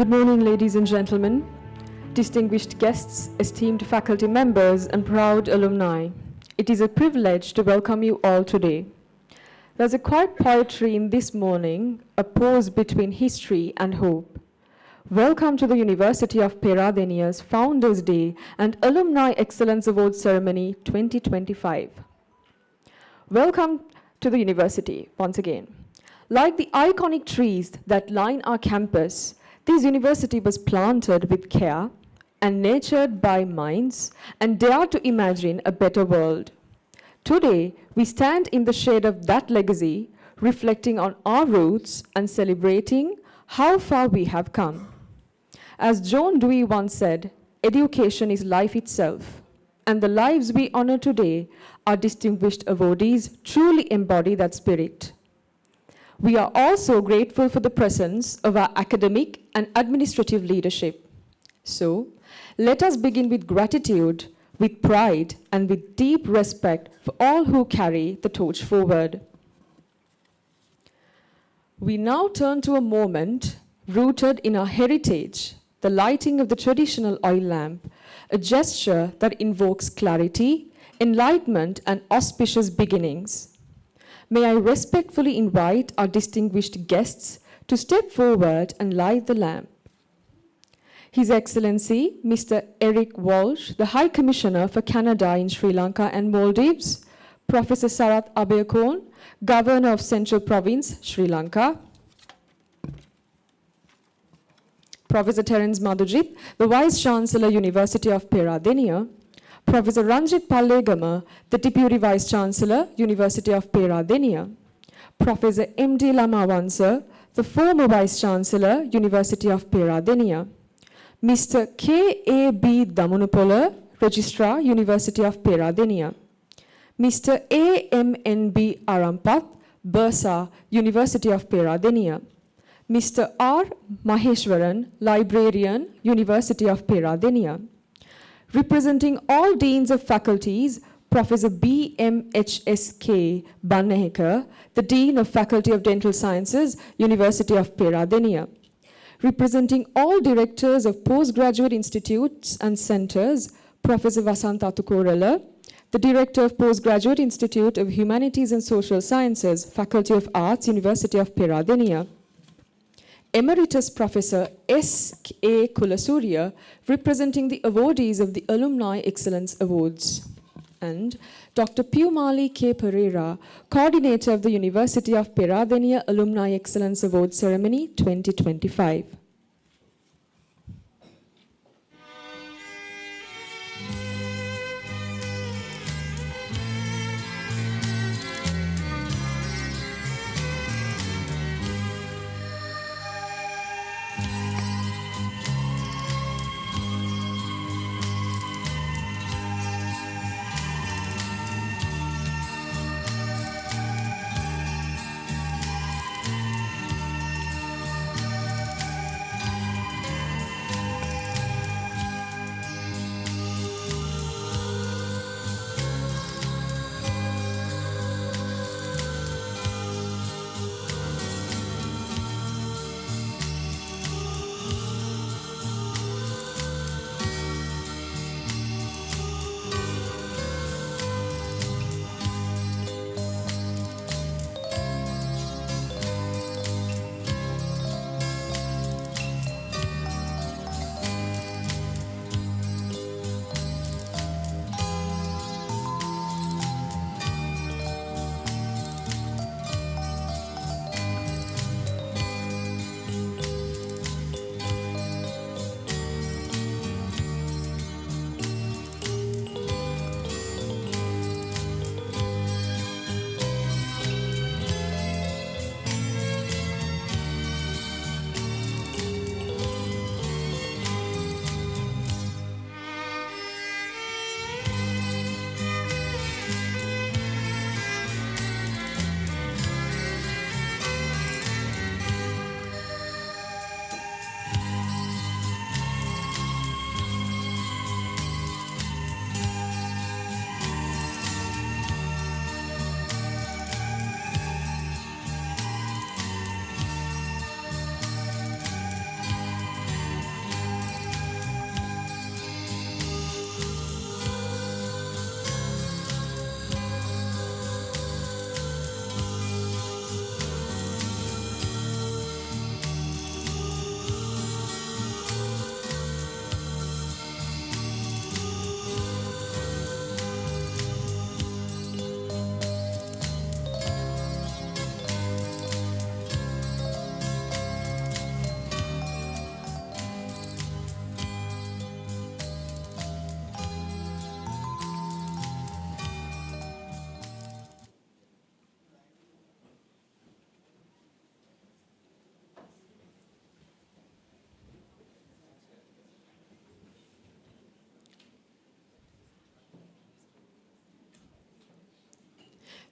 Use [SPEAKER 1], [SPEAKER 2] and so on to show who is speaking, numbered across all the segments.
[SPEAKER 1] Good morning, ladies and gentlemen, distinguished guests, esteemed faculty members, and proud alumni. It is a privilege to welcome you all today. There's a quiet poetry in this morning, a pause between history and hope. Welcome to the University of Peradeniya's Founders Day and Alumni Excellence Award Ceremony 2025. Welcome to the university once again. Like the iconic trees that line our campus, this university was planted with care and nurtured by minds and dared to imagine a better world. Today, we stand in the shade of that legacy, reflecting on our roots and celebrating how far we have come. As John Dewey once said, education is life itself, and the lives we honor today, our distinguished awardees, truly embody that spirit. We are also grateful for the presence of our academic and administrative leadership. So, let us begin with gratitude, with pride, and with deep respect for all who carry the torch forward. We now turn to a moment rooted in our heritage, the lighting of the traditional oil lamp, a gesture that invokes clarity, enlightenment, and auspicious beginnings. May I respectfully invite our distinguished guests to step forward and light the lamp. His Excellency, Mr. Eric Walsh, the High Commissioner for Canada in Sri Lanka and Maldives, Professor Sarath Abeyakone, Governor of Central Province, Sri Lanka, Professor Terence Madhujit, the Vice Chancellor, University of Peradeniya, Professor Ranjit Pallegama, the Deputy Vice Chancellor, University of Peradeniya, Professor M.D. Lamawansa, the former Vice Chancellor, University of Peradeniya, Mr. K.A.B. Damunupola, Registrar, University of Peradeniya, Mr. A.M.N.B. Arampath, Bursa, University of Peradeniya, Mr. R. Maheshwaran, Librarian, University of Peradeniya. Representing all deans of faculties, Professor B.M.H.S.K. Bannahekar, the Dean of Faculty of Dental Sciences, University of Peradeniya. Representing all directors of postgraduate institutes and centers, Professor Vasantha Tukorala, the Director of Postgraduate Institute of Humanities and Social Sciences, Faculty of Arts, University of Peradeniya. Emeritus Professor S.A. Kulasurya, representing the awardees of the Alumni Excellence Awards. And Dr. Piyumali K. Pereira, Coordinator of the University of Peradeniya Alumni Excellence Award Ceremony 2025.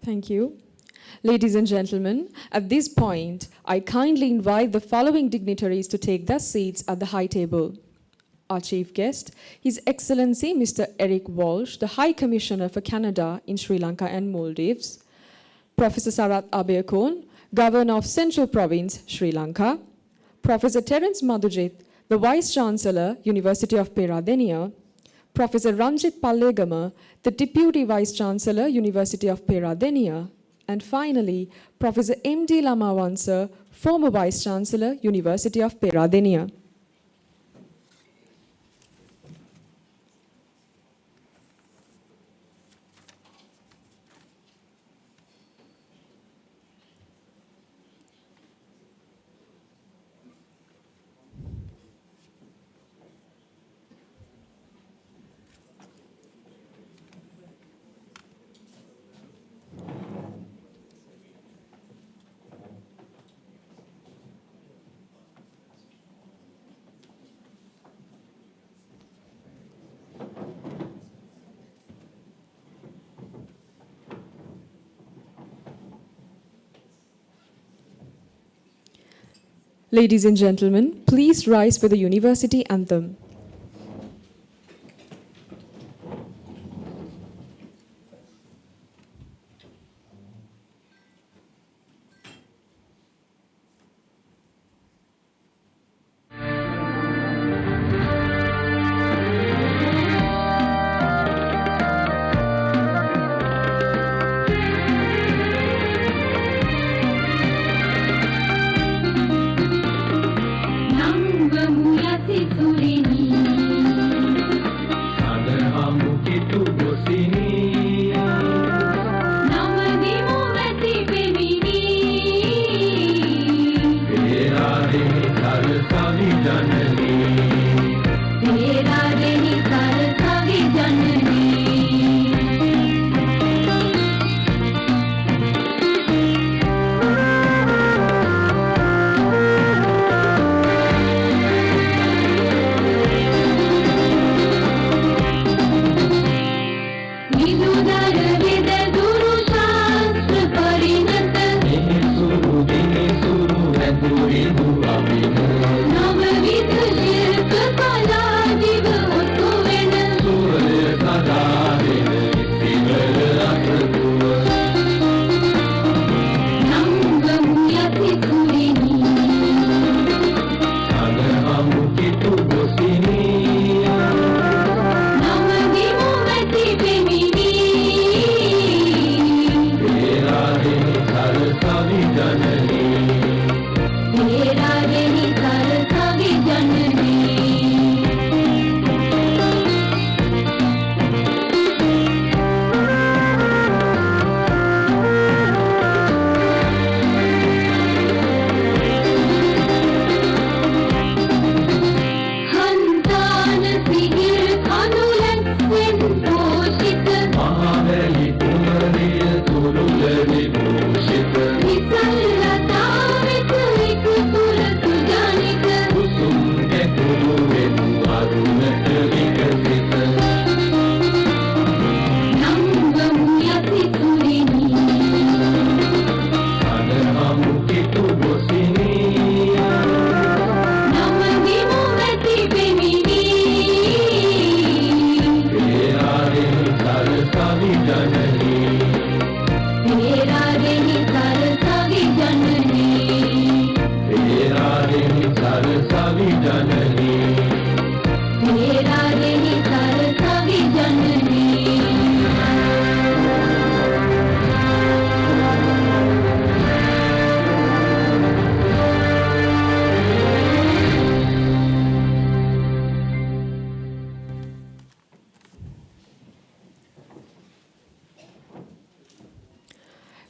[SPEAKER 1] Thank you. Ladies and gentlemen, at this point, I kindly invite the following dignitaries to take their seats at the high table. Our chief guest, His Excellency Mr. Eric Walsh, the High Commissioner for Canada in Sri Lanka and Maldives. Professor Sarath Abeyakone, Governor of Central Province, Sri Lanka. Professor Terence Madhujith, the Vice Chancellor, University of Peradeniya. Professor Ranjit Pallegama, the Deputy Vice Chancellor, University of Peradeniya. And finally, Professor M.D. Lamawansa, former Vice Chancellor, University of Peradeniya. Ladies and gentlemen, please rise for the University Anthem.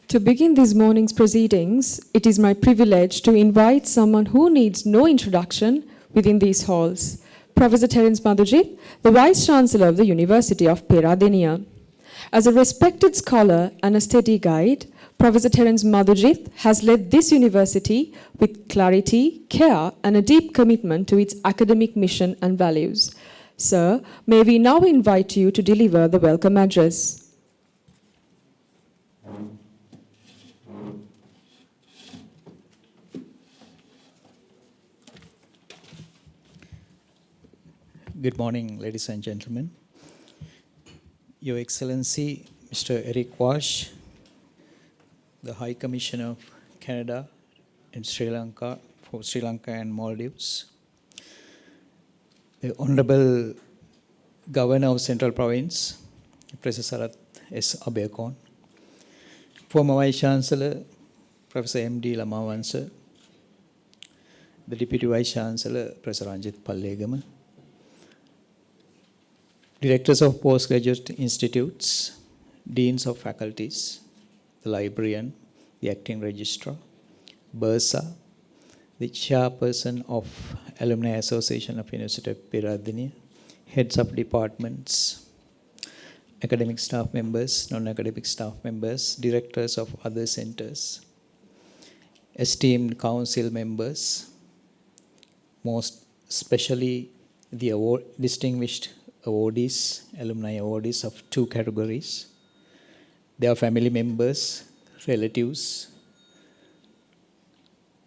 [SPEAKER 1] To begin this morning's proceedings, it is my privilege to invite someone who needs no introduction within these halls, Professor Terence Madhujith, the Vice Chancellor of the University of Peradeniya. As a respected scholar and a steady guide, Professor Terence Madhujith has led this university with clarity, care, and a deep commitment to its academic mission and values. Sir, may we now invite you to deliver the welcome address.
[SPEAKER 2] Good morning, ladies and gentlemen. Your Excellency, Mr. Eric Wash, the High Commissioner of Canada in Sri Lanka, for Sri Lanka and Maldives, the Honorable Governor of Central Province, Professor Sarath S. Abeyakon, former Vice Chancellor, Professor M.D. Lamawansa, the Deputy Vice Chancellor, Professor Ranjit Pallegama, Directors of Postgraduate Institutes, Deans of Faculties, the Librarian, the Acting Registrar, Bursa, the Chairperson of Alumni Association of University of Peradeniya, Heads of Departments, academic staff members, non-academic staff members, directors of other centers, esteemed council members, most especially the distinguished awardees, alumni awardees of 2 categories, their family members, relatives,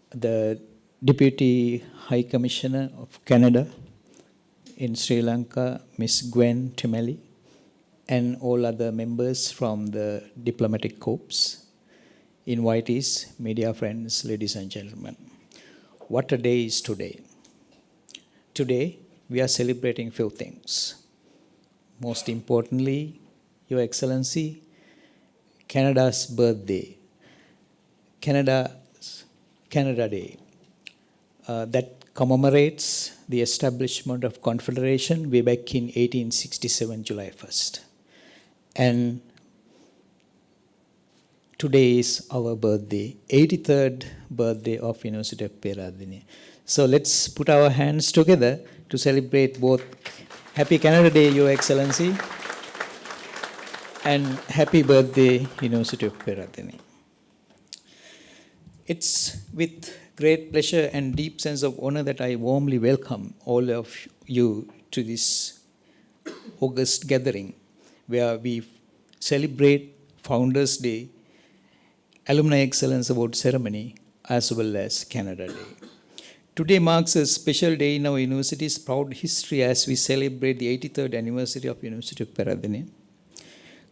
[SPEAKER 2] the Deputy High Commissioner of Canada in Sri Lanka, Ms. Gwen Timeli, and all other members from the diplomatic corps, invitees, media friends, ladies and gentlemen. What a day is today. Today, we are celebrating few things. Most importantly, Your Excellency, Canada's birthday, Canada Day, that commemorates the establishment of Confederation way back in 1867, July 1st. And today is our birthday, 83rd birthday of University of Peradeniya. So let's put our hands together to celebrate both Happy Canada Day, Your Excellency, and happy birthday, University of Peradeniya. It's with great pleasure and deep sense of honor that I warmly welcome all of you to this August gathering where we celebrate Foundersday, Alumni Excellence Award Ceremony, as well as Canada Day. Today marks a special day in our university's proud history as we celebrate the 83rd anniversary of University of Peradeniya.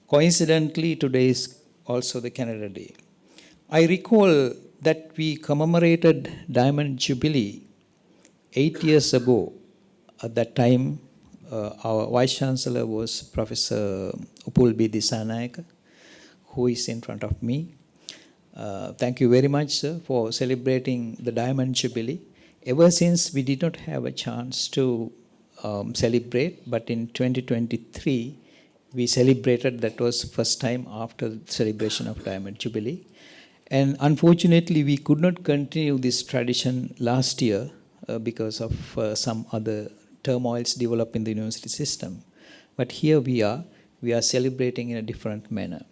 [SPEAKER 2] Coincidentally, today is also the Canada Day. I recall that we commemorated Diamond Jubilee 8 years ago. At that time, our Vice Chancellor was Professor Upul B. Disanayaka, who is in front of me. Thank you very much, sir, for celebrating the Diamond Jubilee. Ever since, we did not have a chance to celebrate, but in 2023, we celebrated. That was first time after the celebration of Diamond Jubilee. And unfortunately, we could not continue this tradition last year because of some other turmoils developed in the university system. But here we are celebrating in a different manner.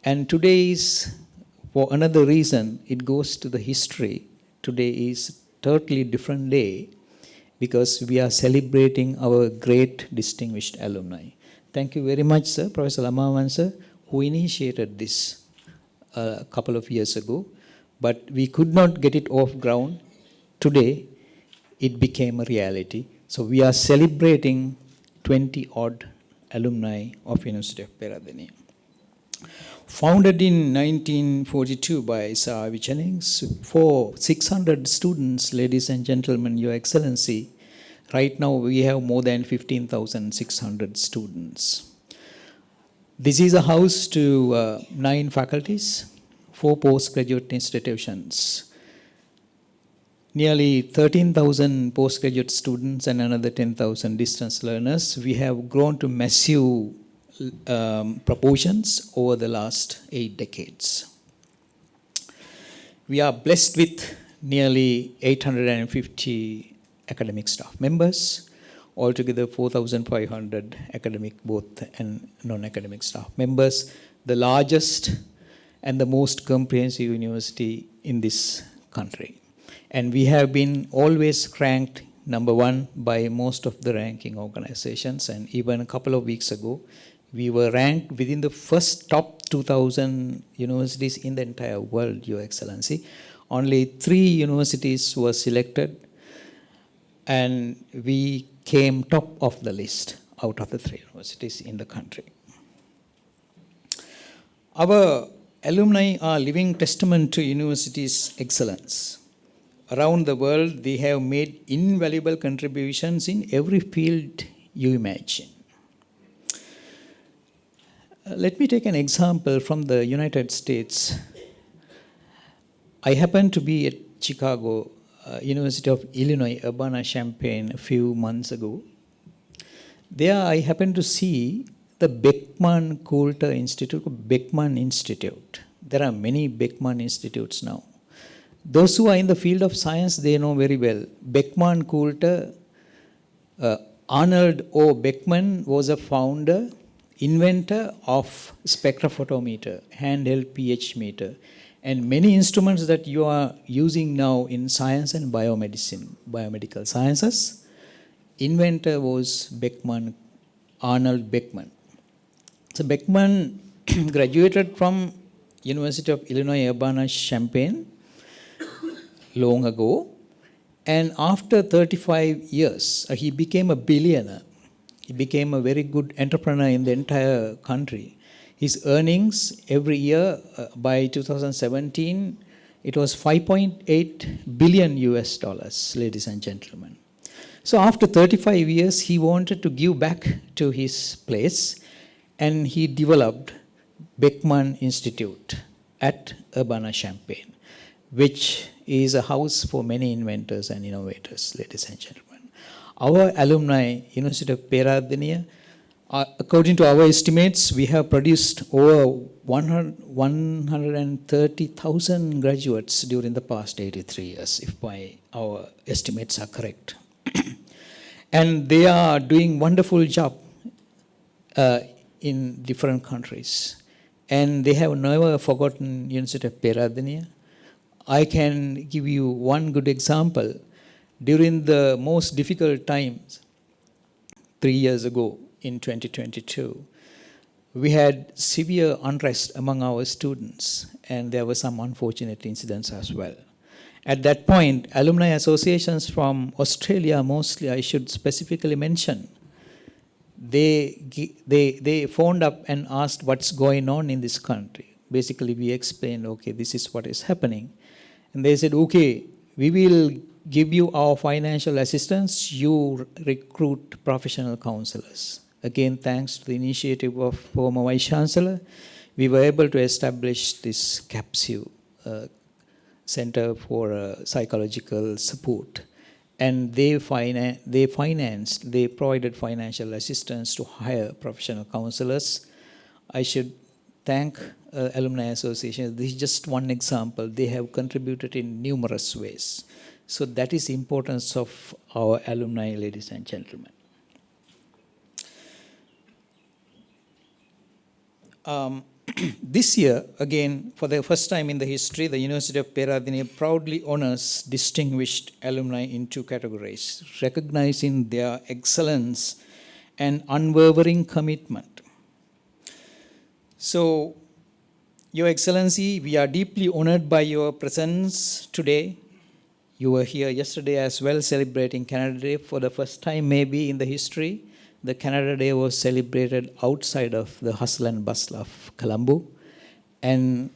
[SPEAKER 2] And today is, for another reason, it goes to the history. Today is totally different day because we are celebrating our great distinguished alumni. Thank you very much, sir, Professor Lamawansa, who initiated this a couple of years ago, but we could not get it off ground. Today, it became a reality. So we are celebrating 20-odd alumni of University of Peradeniya. Founded in 1942 by Sir R.V. Jennings, for 600 students, ladies and gentlemen, Your Excellency, right now we have more than 15,600 students. This is a house to 9 faculties, 4 postgraduate institutions, nearly 13,000 postgraduate students and another 10,000 distance learners. We have grown to massive proportions over the last 8 decades. We are blessed with nearly 850 academic staff members, altogether 4,500 academic both and non-academic staff members, the largest and the most comprehensive university in this country. And we have been always ranked number 1 by most of the ranking organizations, and even a couple of weeks ago, we were ranked within the first top 2,000 universities in the entire world, Your Excellency. Only 3 universities were selected, and we came top of the list out of the 3 universities in the country. Our alumni are living testament to university's excellence. Around the world, they have made invaluable contributions in every field you imagine. Let me take an example from the United States. I happened to be at Chicago, University of Illinois, Urbana-Champaign a few months ago. There I happened to see the Beckman Coulter Institute, Beckman Institute. There are many Beckman Institutes now. Those who are in the field of science, they know very well. Beckman Coulter, Arnold O. Beckman was a founder, inventor of spectrophotometer, handheld pH meter, and many instruments that you are using now in science and biomedicine, biomedical sciences. Inventor was Beckman, Arnold Beckman. So Beckman graduated from University of Illinois Urbana-Champaign long ago, and after 35 years, he became a billionaire. He became a very good entrepreneur in the entire country. His earnings every year by 2017, it was 5.8 billion US dollars, ladies and gentlemen. So after 35 years, he wanted to give back to his place, and he developed Beckman Institute at Urbana-Champaign, which is a house for many inventors and innovators, ladies and gentlemen. Our alumni, University of Peradeniya, according to our estimates, we have produced over 130,000 graduates during the past 83 years, if our estimates are correct. And they are doing wonderful job in different countries. And they have never forgotten University of Peradeniya. I can give you one good example. During the most difficult times, 3 years ago in 2022, we had severe unrest among our students, and there were some unfortunate incidents as well. At that point, alumni associations from Australia, mostly I should specifically mention, they phoned up and asked what's going on in this country. Basically, we explained, okay, this is what is happening. And they said, okay, we will give you our financial assistance, you recruit professional counselors. Again, thanks to the initiative of former Vice Chancellor, we were able to establish this CAPSU, Center for Psychological Support. And they provided financial assistance to hire professional counselors. I should thank Alumni Association. This is just one example. They have contributed in numerous ways. So that is the importance of our alumni, ladies and gentlemen. This year, again, for the first time in the history, the University of Peradeniya proudly honors distinguished alumni in 2 categories, recognizing their excellence and unwavering commitment. So, Your Excellency, we are deeply honored by your presence today. You were here yesterday as well, celebrating Canada Day for the first time maybe in the history. The Canada Day was celebrated outside of the hustle and bustle of Colombo. And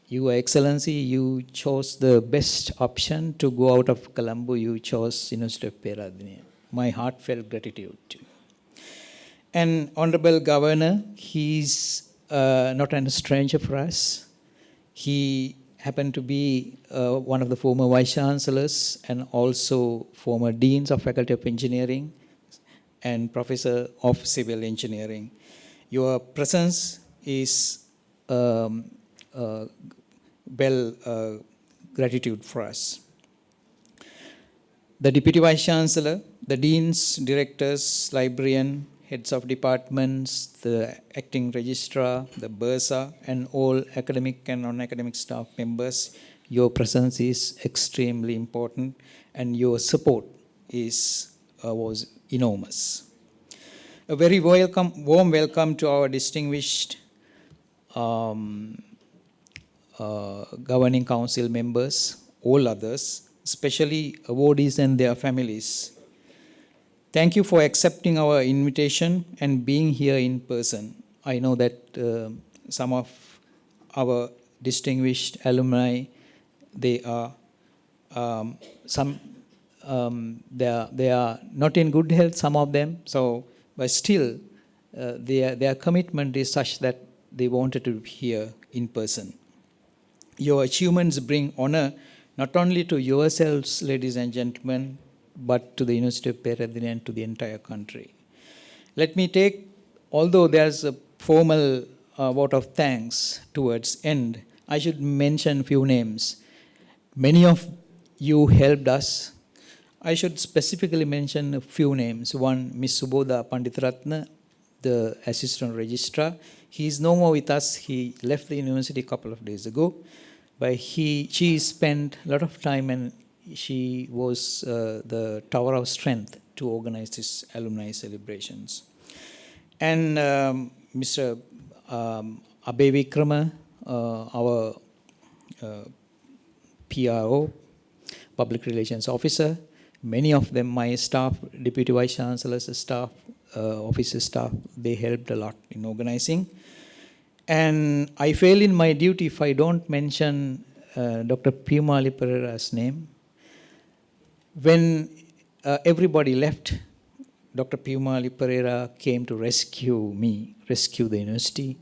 [SPEAKER 2] Your Excellency, you chose the best option to go out of Colombo. You chose University of Peradeniya. My heartfelt gratitude to you. And Honorable Governor, he's not a stranger for us. He happened to be one of the former Vice Chancellors and also former Deans of Faculty of Engineering and Professor of Civil Engineering. Your presence is gratitude for us. The Deputy Vice Chancellor, the Deans, Directors, Librarian, Heads of Departments, the Acting Registrar, the Bursa, and all academic and non-academic staff members, your presence is extremely important and your support was enormous. A very warm welcome to our distinguished Governing Council members, all others, especially awardees and their families. Thank you for accepting our invitation and being here in person. I know that some of our distinguished alumni, they are they are not in good health, some of them. So, but still, their commitment is such that they wanted to be here in person. Your achievements bring honor not only to yourselves, ladies and gentlemen, but to the University of Peradeniya and to the entire country. Let me take, although there's a formal vote of thanks towards end, I should mention few names. Many of you helped us. I should specifically mention a few names. One, Ms. Subodha Panditratna, the Assistant Registrar. He is no more with us. He left the university a couple of days ago. But she spent a lot of time and she was the tower of strength to organize these alumni celebrations. And Mr. Abe Vikrama, our PRO, Public Relations Officer, many of them, my staff, Deputy Vice Chancellor's staff, officer staff, they helped a lot in organizing. And I fail in my duty if I don't mention Dr. Pimali Pereira's name. When everybody left, Dr. Pimali Pereira came to rescue me, rescue the university.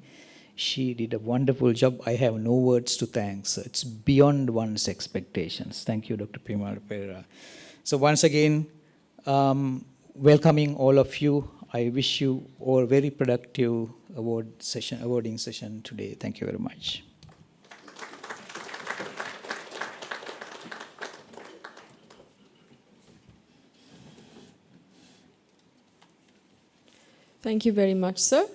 [SPEAKER 2] She did a wonderful job. I have no words to thank. So it's beyond one's expectations. Thank you, Dr. Pimali Pereira. So once again, welcoming all of you. I wish you all a very productive awarding session today. Thank you very much.
[SPEAKER 1] Thank you very much, sir.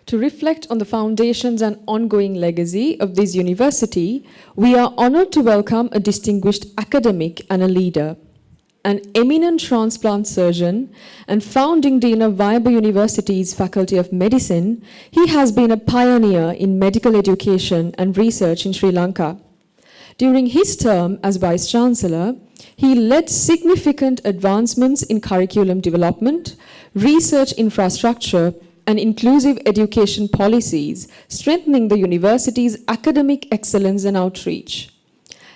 [SPEAKER 1] To reflect on the foundations and ongoing legacy of this university, we are honored to welcome a distinguished academic and a leader, an eminent transplant surgeon and founding dean of Viable University's Faculty of Medicine. He has been a pioneer in medical education and research in Sri Lanka. During his term as Vice Chancellor, he led significant advancements in curriculum development, research infrastructure, and inclusive education policies, strengthening the university's academic excellence and outreach.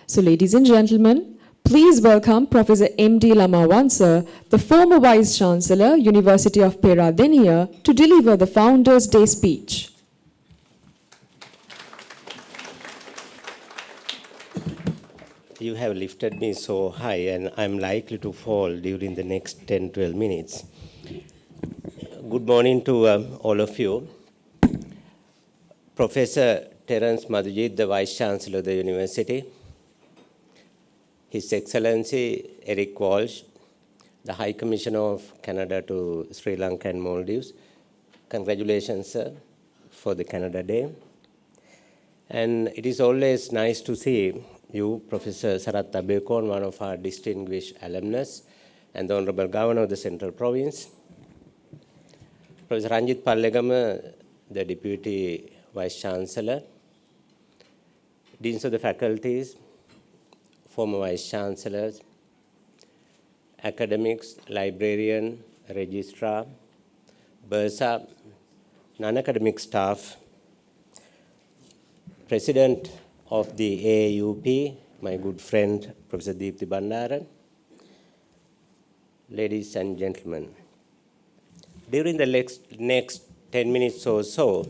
[SPEAKER 1] So, ladies and gentlemen, please welcome Professor M.D. Lamawansa, the former Vice Chancellor, University of Peradeniya, to deliver the Foundersday speech.
[SPEAKER 3] You have lifted me so high and I'm likely to fall during the next 10-12 minutes. Good morning to all of you. Professor Terence Madhujit, the Vice Chancellor of the University, His Excellency Eric Walsh, the High Commissioner of Canada to Sri Lanka and Maldives. Congratulations, sir, for the Canada Day. And it is always nice to see you, Professor Sarath Abekon, one of our distinguished alumnus, and the Honorable Governor of the Central Province. Professor Ranjit Pallegama, the Deputy Vice Chancellor, Deans of the Faculties, former Vice Chancellors, academics, librarian, registrar, Bursa, non-academic staff, President of the AAUP, my good friend, Professor Deepthi Bandaran, ladies and gentlemen. During the next 10 minutes or so,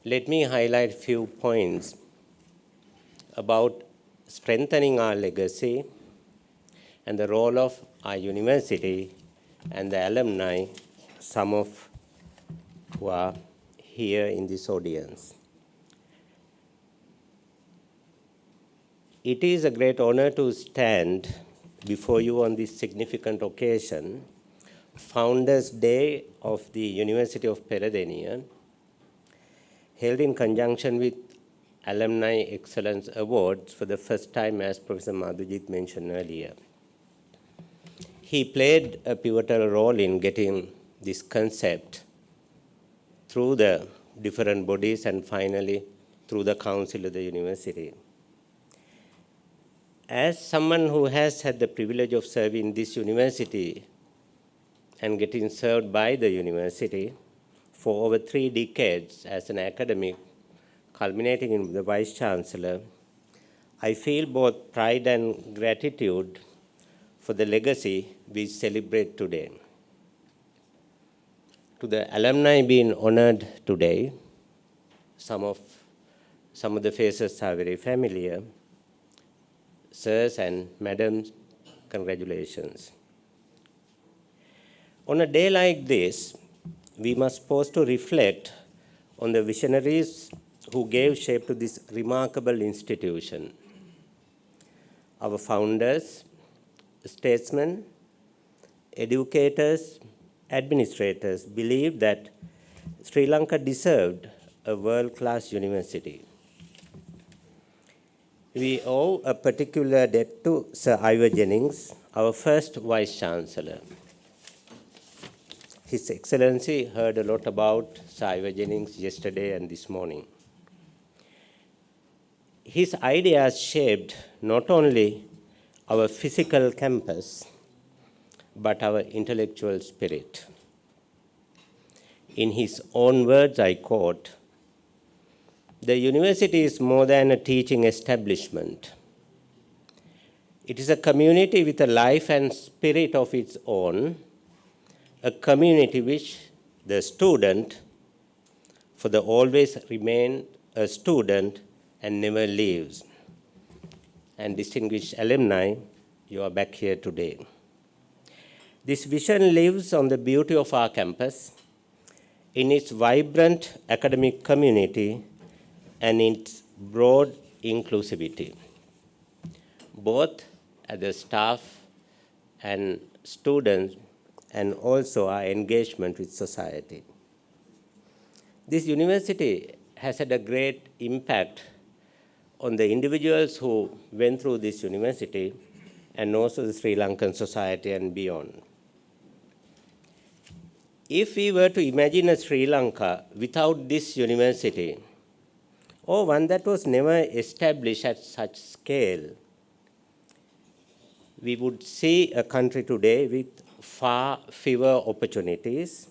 [SPEAKER 3] let me highlight a few points about strengthening our legacy and the role of our university and the alumni, some of who are here in this audience. It is a great honor to stand before you on this significant occasion, Founders Day of the University of Peradeniya, held in conjunction with Alumni Excellence Awards for the first time, as Professor Madhujit mentioned earlier. He played a pivotal role in getting this concept through the different bodies and finally through the council of the university. As someone who has had the privilege of serving this university and getting served by the university for over 3 decades as an academic, culminating in the Vice Chancellor, I feel both pride and gratitude for the legacy we celebrate today. To the alumni being honored today, some of the faces are very familiar. Sirs and madams, congratulations. On a day like this, we must pause to reflect on the visionaries who gave shape to this remarkable institution. Our founders, statesmen, educators, administrators believed that Sri Lanka deserved a world-class university. We owe a particular debt to Sir Ivor Jennings, our first Vice-Chancellor. His Excellency heard a lot about Sir Ivor Jennings yesterday and this morning. His ideas shaped not only our physical campus, but our intellectual spirit. In his own words, I quote, "The university is more than a teaching establishment. It is a community with a life and spirit of its own, a community which the student, for the always remain a student and never leaves." And distinguished alumni, you are back here today. This vision lives on the beauty of our campus, in its vibrant academic community, and its broad inclusivity, both as the staff and students, and also our engagement with society. This university has had a great impact on the individuals who went through this university, and also the Sri Lankan society and beyond. If we were to imagine a Sri Lanka without this university, or one that was never established at such scale, we would see a country today with far fewer opportunities,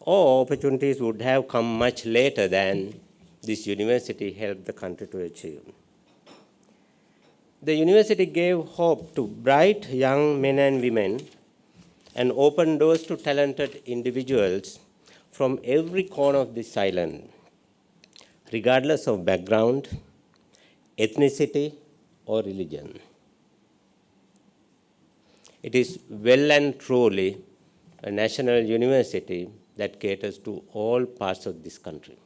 [SPEAKER 3] or opportunities would have come much later than this university helped the country to achieve. The university gave hope to bright young men and women and opened doors to talented individuals from every corner of this island, regardless of background, ethnicity, or religion. It is well and truly a national university that caters to all parts of this country.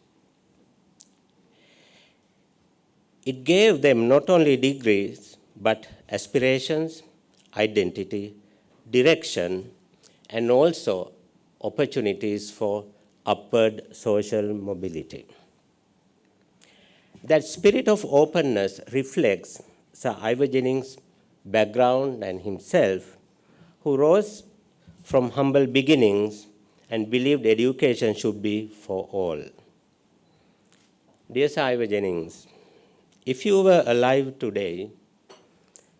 [SPEAKER 3] It gave them not only degrees, but aspirations, identity, direction, and also opportunities for upward social mobility. That spirit of openness reflects Sir Ivor Jennings' background and himself, who rose from humble beginnings and believed education should be for all. Dear Sir Ivor Jennings, if you were alive today,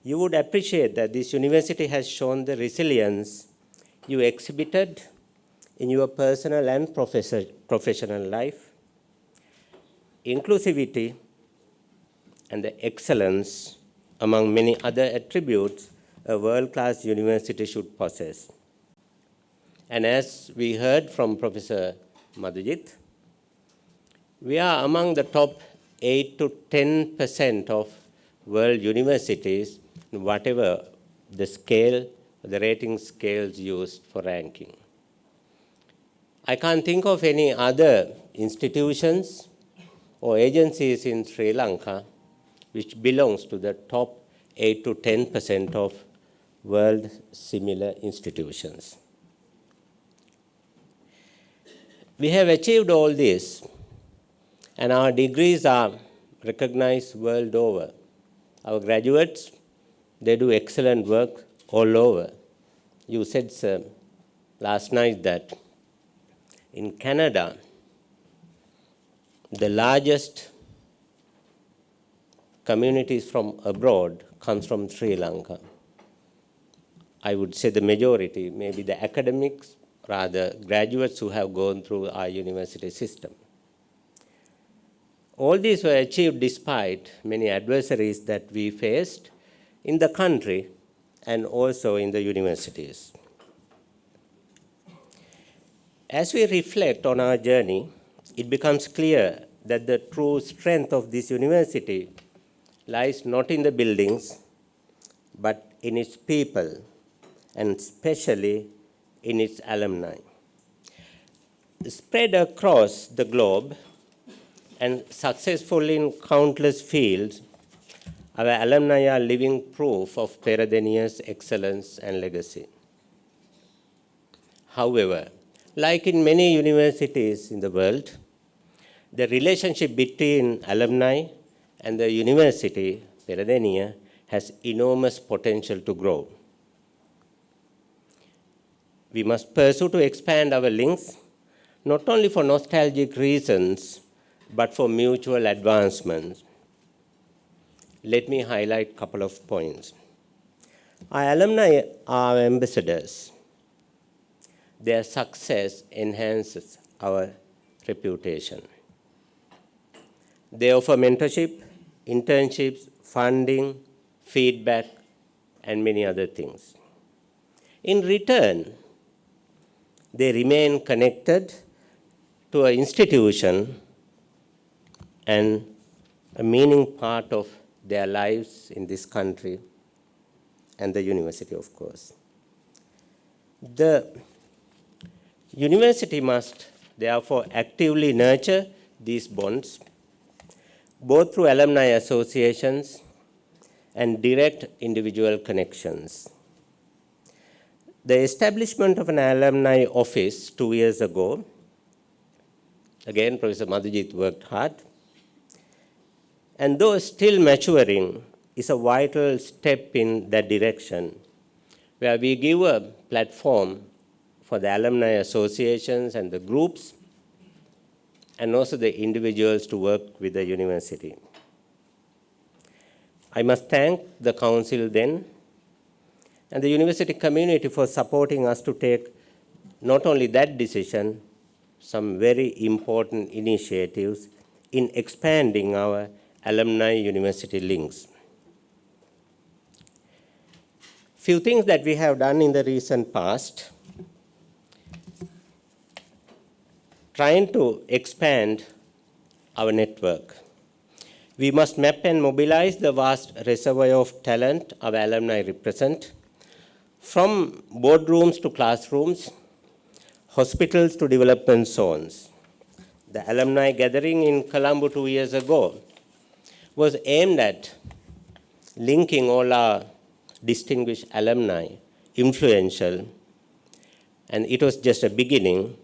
[SPEAKER 3] you would appreciate that this university has shown the resilience you exhibited in your personal and professional life, inclusivity, and the excellence among many other attributes a world-class university should possess. And as we heard from Professor Madhujit, we are among the top 8 to 10% of world universities, whatever the scale, the rating scales used for ranking. I can't think of any other institutions or agencies in Sri Lanka which belongs to the top 8 to 10% of world similar institutions. We have achieved all this, and our degrees are recognized world over. Our graduates, they do excellent work all over. You said, sir, last night that in Canada, the largest communities from abroad comes from Sri Lanka. I would say the majority, maybe the academics, rather graduates who have gone through our university system. All these were achieved despite many adversaries that we faced in the country and also in the universities. As we reflect on our journey, it becomes clear that the true strength of this university lies not in the buildings, but in its people, and especially in its alumni. Spread across the globe and successful in countless fields, our alumni are living proof of Peradeniya's excellence and legacy. However, like in many universities in the world, the relationship between alumni and the university, Peradeniya, has enormous potential to grow. We must pursue to expand our links, not only for nostalgic reasons, but for mutual advancement. Let me highlight a couple of points. Our alumni are ambassadors. Their success enhances our reputation. They offer mentorship, internships, funding, feedback, and many other things. In return, they remain connected to an institution and a meaning part of their lives in this country and the university, of course. The university must therefore actively nurture these bonds, both through alumni associations and direct individual connections. The establishment of an alumni office 2 years ago, again, Professor Madhujit worked hard, and though still maturing, is a vital step in that direction, where we give a platform for the alumni associations and the groups, and also the individuals to work with the university. I must thank the council then and the university community for supporting us to take not only that decision, some very important initiatives in expanding our alumni university links. Few things that we have done in the recent past, trying to expand our network. We must map and mobilize the vast reservoir of talent our alumni represent, from boardrooms to classrooms, hospitals to development zones. The alumni gathering in Colombo 2 years ago was aimed at linking all our distinguished alumni, influential, and it was just a beginning.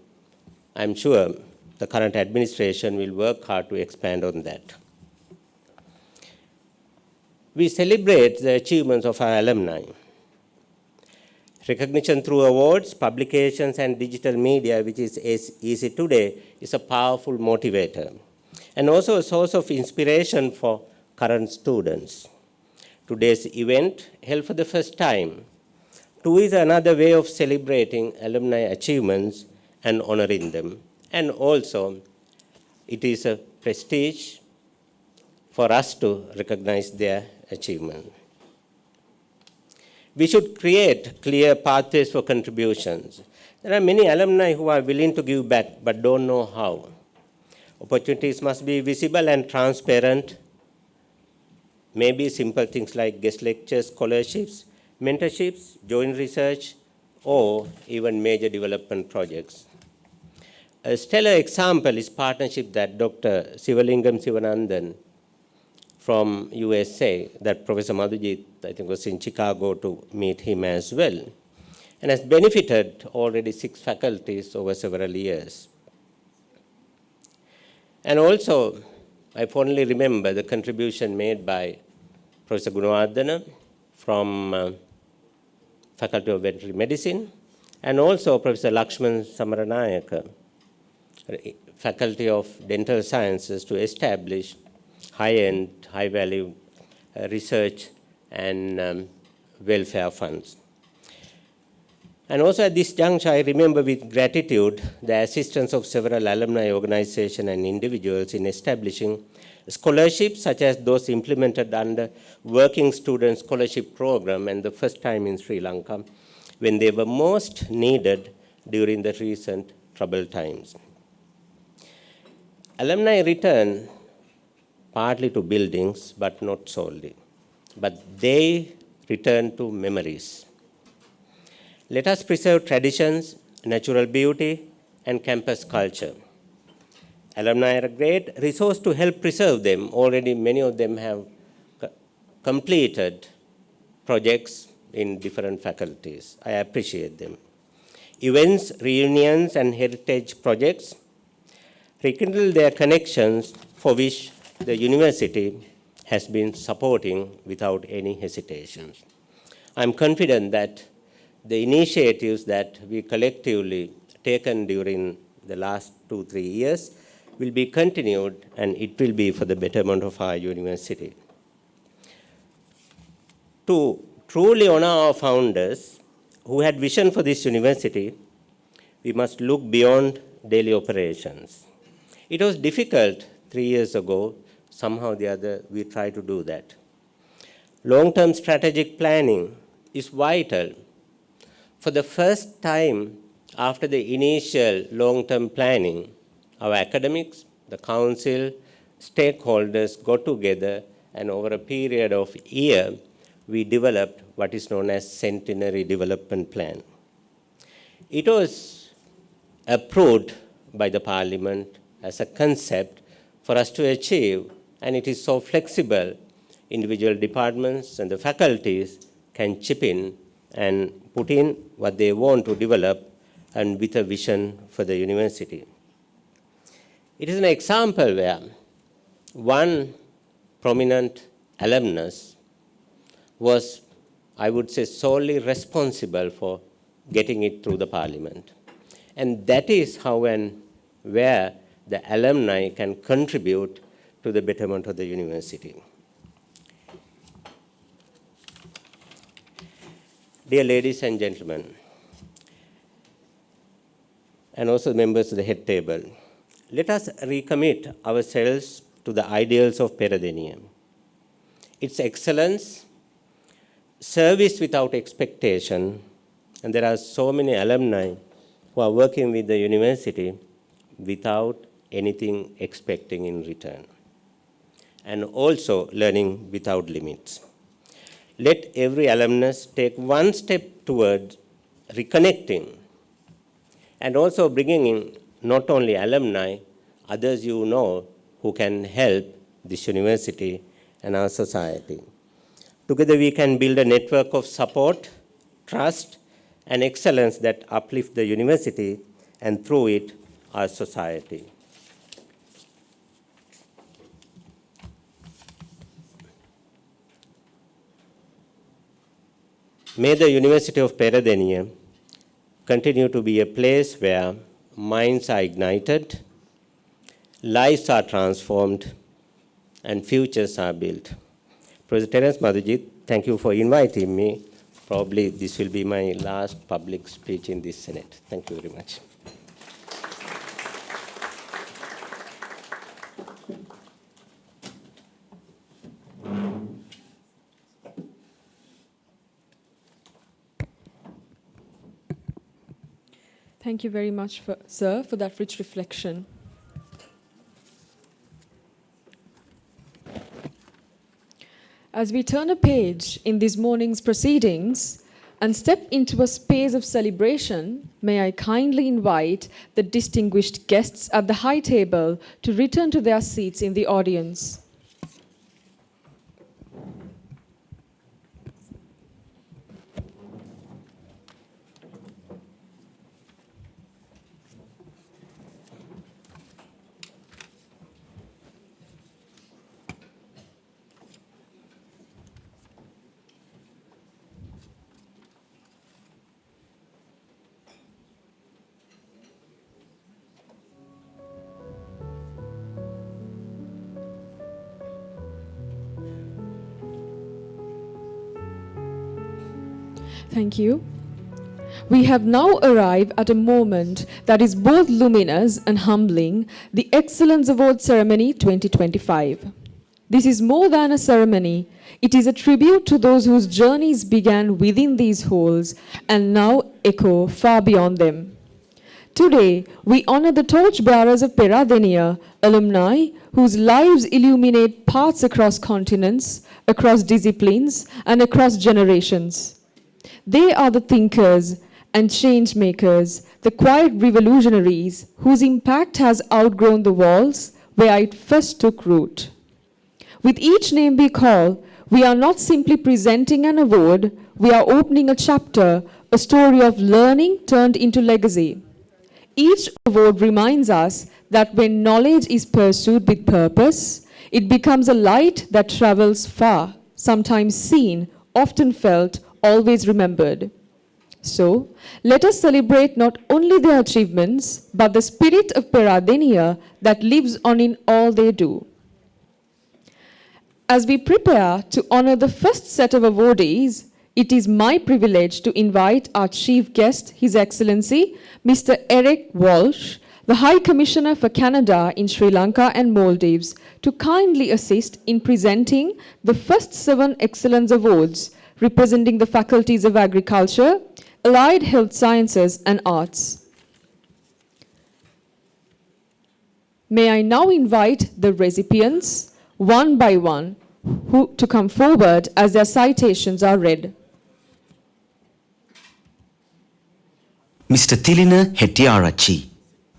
[SPEAKER 3] I'm sure the current administration will work hard to expand on that. We celebrate the achievements of our alumni. Recognition through awards, publications, and digital media, which is as easy today, is a powerful motivator and also a source of inspiration for current students. Today's event, held for the first time, too, is another way of celebrating alumni achievements and honoring them. And also, it is a prestige for us to recognize their achievement. We should create clear pathways for contributions. There are many alumni who are willing to give back but don't know how. Opportunities must be visible and transparent. Maybe simple things like guest lectures, scholarships, mentorships, joint research, or even major development projects. A stellar example is partnership that Dr. Sivalingam Sivanandan from USA, that Professor Madhujit, I think, was in Chicago to meet him as well, and has benefited already 6 faculties over several years. And also, I fondly remember the contribution made by Professor Gunawardana from Faculty of Veterinary Medicine, and also Professor Lakshman Samaranayaka, Faculty of Dental Sciences, to establish high-end, high-value research and welfare funds. And also at this juncture, I remember with gratitude the assistance of several alumni organizations and individuals in establishing scholarships such as those implemented under Working Student Scholarship Program, and the first time in Sri Lanka when they were most needed during the recent troubled times. Alumni return partly to buildings, but not solely. But they return to memories. Let us preserve traditions, natural beauty, and campus culture. Alumni are a great resource to help preserve them. Already many of them have completed projects in different faculties. I appreciate them. Events, reunions, and heritage projects rekindle their connections for which the university has been supporting without any hesitation. I'm confident that the initiatives that we collectively taken during the last 2-3 years will be continued, and it will be for the betterment of our university. To truly honor our founders who had vision for this university, we must look beyond daily operations. It was difficult 3 years ago. Somehow or the other, we try to do that. Long-term strategic planning is vital. For the first time after the initial long-term planning, our academics, the council, stakeholders got together, and over a period of a year, we developed what is known as Centenary Development Plan. It was approved by the Parliament as a concept for us to achieve, and it is so flexible. Individual departments and the faculties can chip in and put in what they want to develop, and with a vision for the university. It is an example where one prominent alumnus was, I would say, solely responsible for getting it through the Parliament. And that is how and where the alumni can contribute to the betterment of the university. Dear ladies and gentlemen, and also members of the head table, let us recommit ourselves to the ideals of Peradeniya. Its excellence, service without expectation, and there are so many alumni who are working with the university without anything expecting in return, and also learning without limits. Let every alumnus take one step towards reconnecting and also bringing in not only alumni, others you know who can help this university and our society. Together we can build a network of support, trust, and excellence that uplift the university and through it our society. May the University of Peradeniya continue to be a place where minds are ignited, lives are transformed, and futures are built. Professor Terence Madhujit, thank you for inviting me. Probably this will be my last public speech in this Senate. Thank you very much.
[SPEAKER 1] Thank you very much, sir, for that rich reflection. As we turn a page in this morning's proceedings and step into a space of celebration, may I kindly invite the distinguished guests at the high table to return to their seats in the audience. Thank you. We have now arrived at a moment that is both luminous and humbling, the Excellence Award Ceremony 2025. This is more than a ceremony. It is a tribute to those whose journeys began within these halls and now echo far beyond them. Today, we honor the torchbearers of Peradeniya, alumni whose lives illuminate paths across continents, across disciplines, and across generations. They are the thinkers and change makers, the quiet revolutionaries whose impact has outgrown the walls where it first took root. With each name we call, we are not simply presenting an award, we are opening a chapter, a story of learning turned into legacy. Each award reminds us that when knowledge is pursued with purpose, it becomes a light that travels far, sometimes seen, often felt, always remembered. So, let us celebrate not only their achievements, but the spirit of Peradeniya that lives on in all they do. As we prepare to honor the first set of awardees, it is my privilege to invite our chief guest, His Excellency, Mr. Eric Walsh, the High Commissioner for Canada in Sri Lanka and Maldives, to kindly assist in presenting the first 7 Excellence Awards representing the faculties of Agriculture, Allied Health Sciences and Arts. May I now invite the recipients, one by one, to come forward as their citations are read.
[SPEAKER 4] Mr. Tilina Hettiarachchi.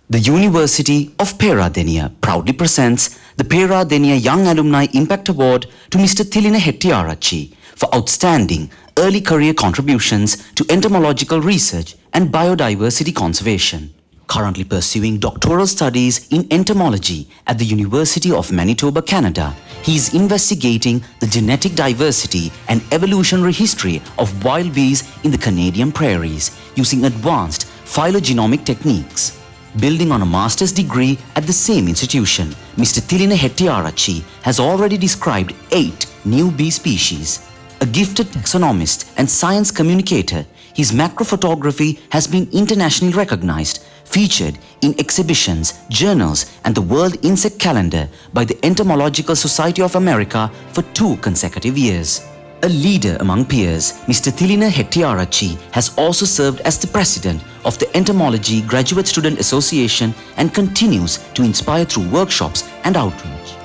[SPEAKER 4] The University of Peradeniya proudly presents the Peradeniya Young Alumni Impact Award to Mr. Tilina Hettiarachchi for outstanding early career contributions to entomological research and biodiversity conservation. Currently pursuing doctoral studies in entomology at the University of Manitoba, Canada, he is investigating the genetic diversity and evolutionary history of wild bees in the Canadian prairies using advanced phylogenomic techniques. Building on a master's degree at the same institution, Mr. Tilina Hettiarachchi has already described 8 new bee species. A gifted taxonomist and science communicator, his macrophotography has been internationally recognized, featured in exhibitions, journals, and the World Insect Calendar by the Entomological Society of America for 2 consecutive years. A leader among peers, Mr. Tilina Hettiarachchi has also served as the president of the Entomology Graduate Student Association and continues to inspire through workshops and outreach.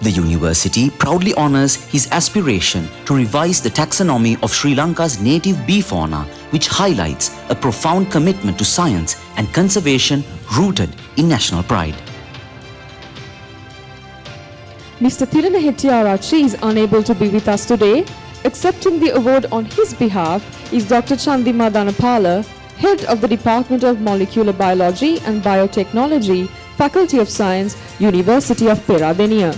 [SPEAKER 4] The university proudly honors his aspiration to revise the taxonomy of Sri Lanka's native bee fauna, which highlights a profound commitment to science and conservation rooted in national pride.
[SPEAKER 1] Mr. Tilina Hettiarachchi is unable to be with us today. Accepting the award on his behalf is Dr. Chandima Dhanapala, Head of the Department of Molecular Biology and Biotechnology, Faculty of Science, University of Peradeniya.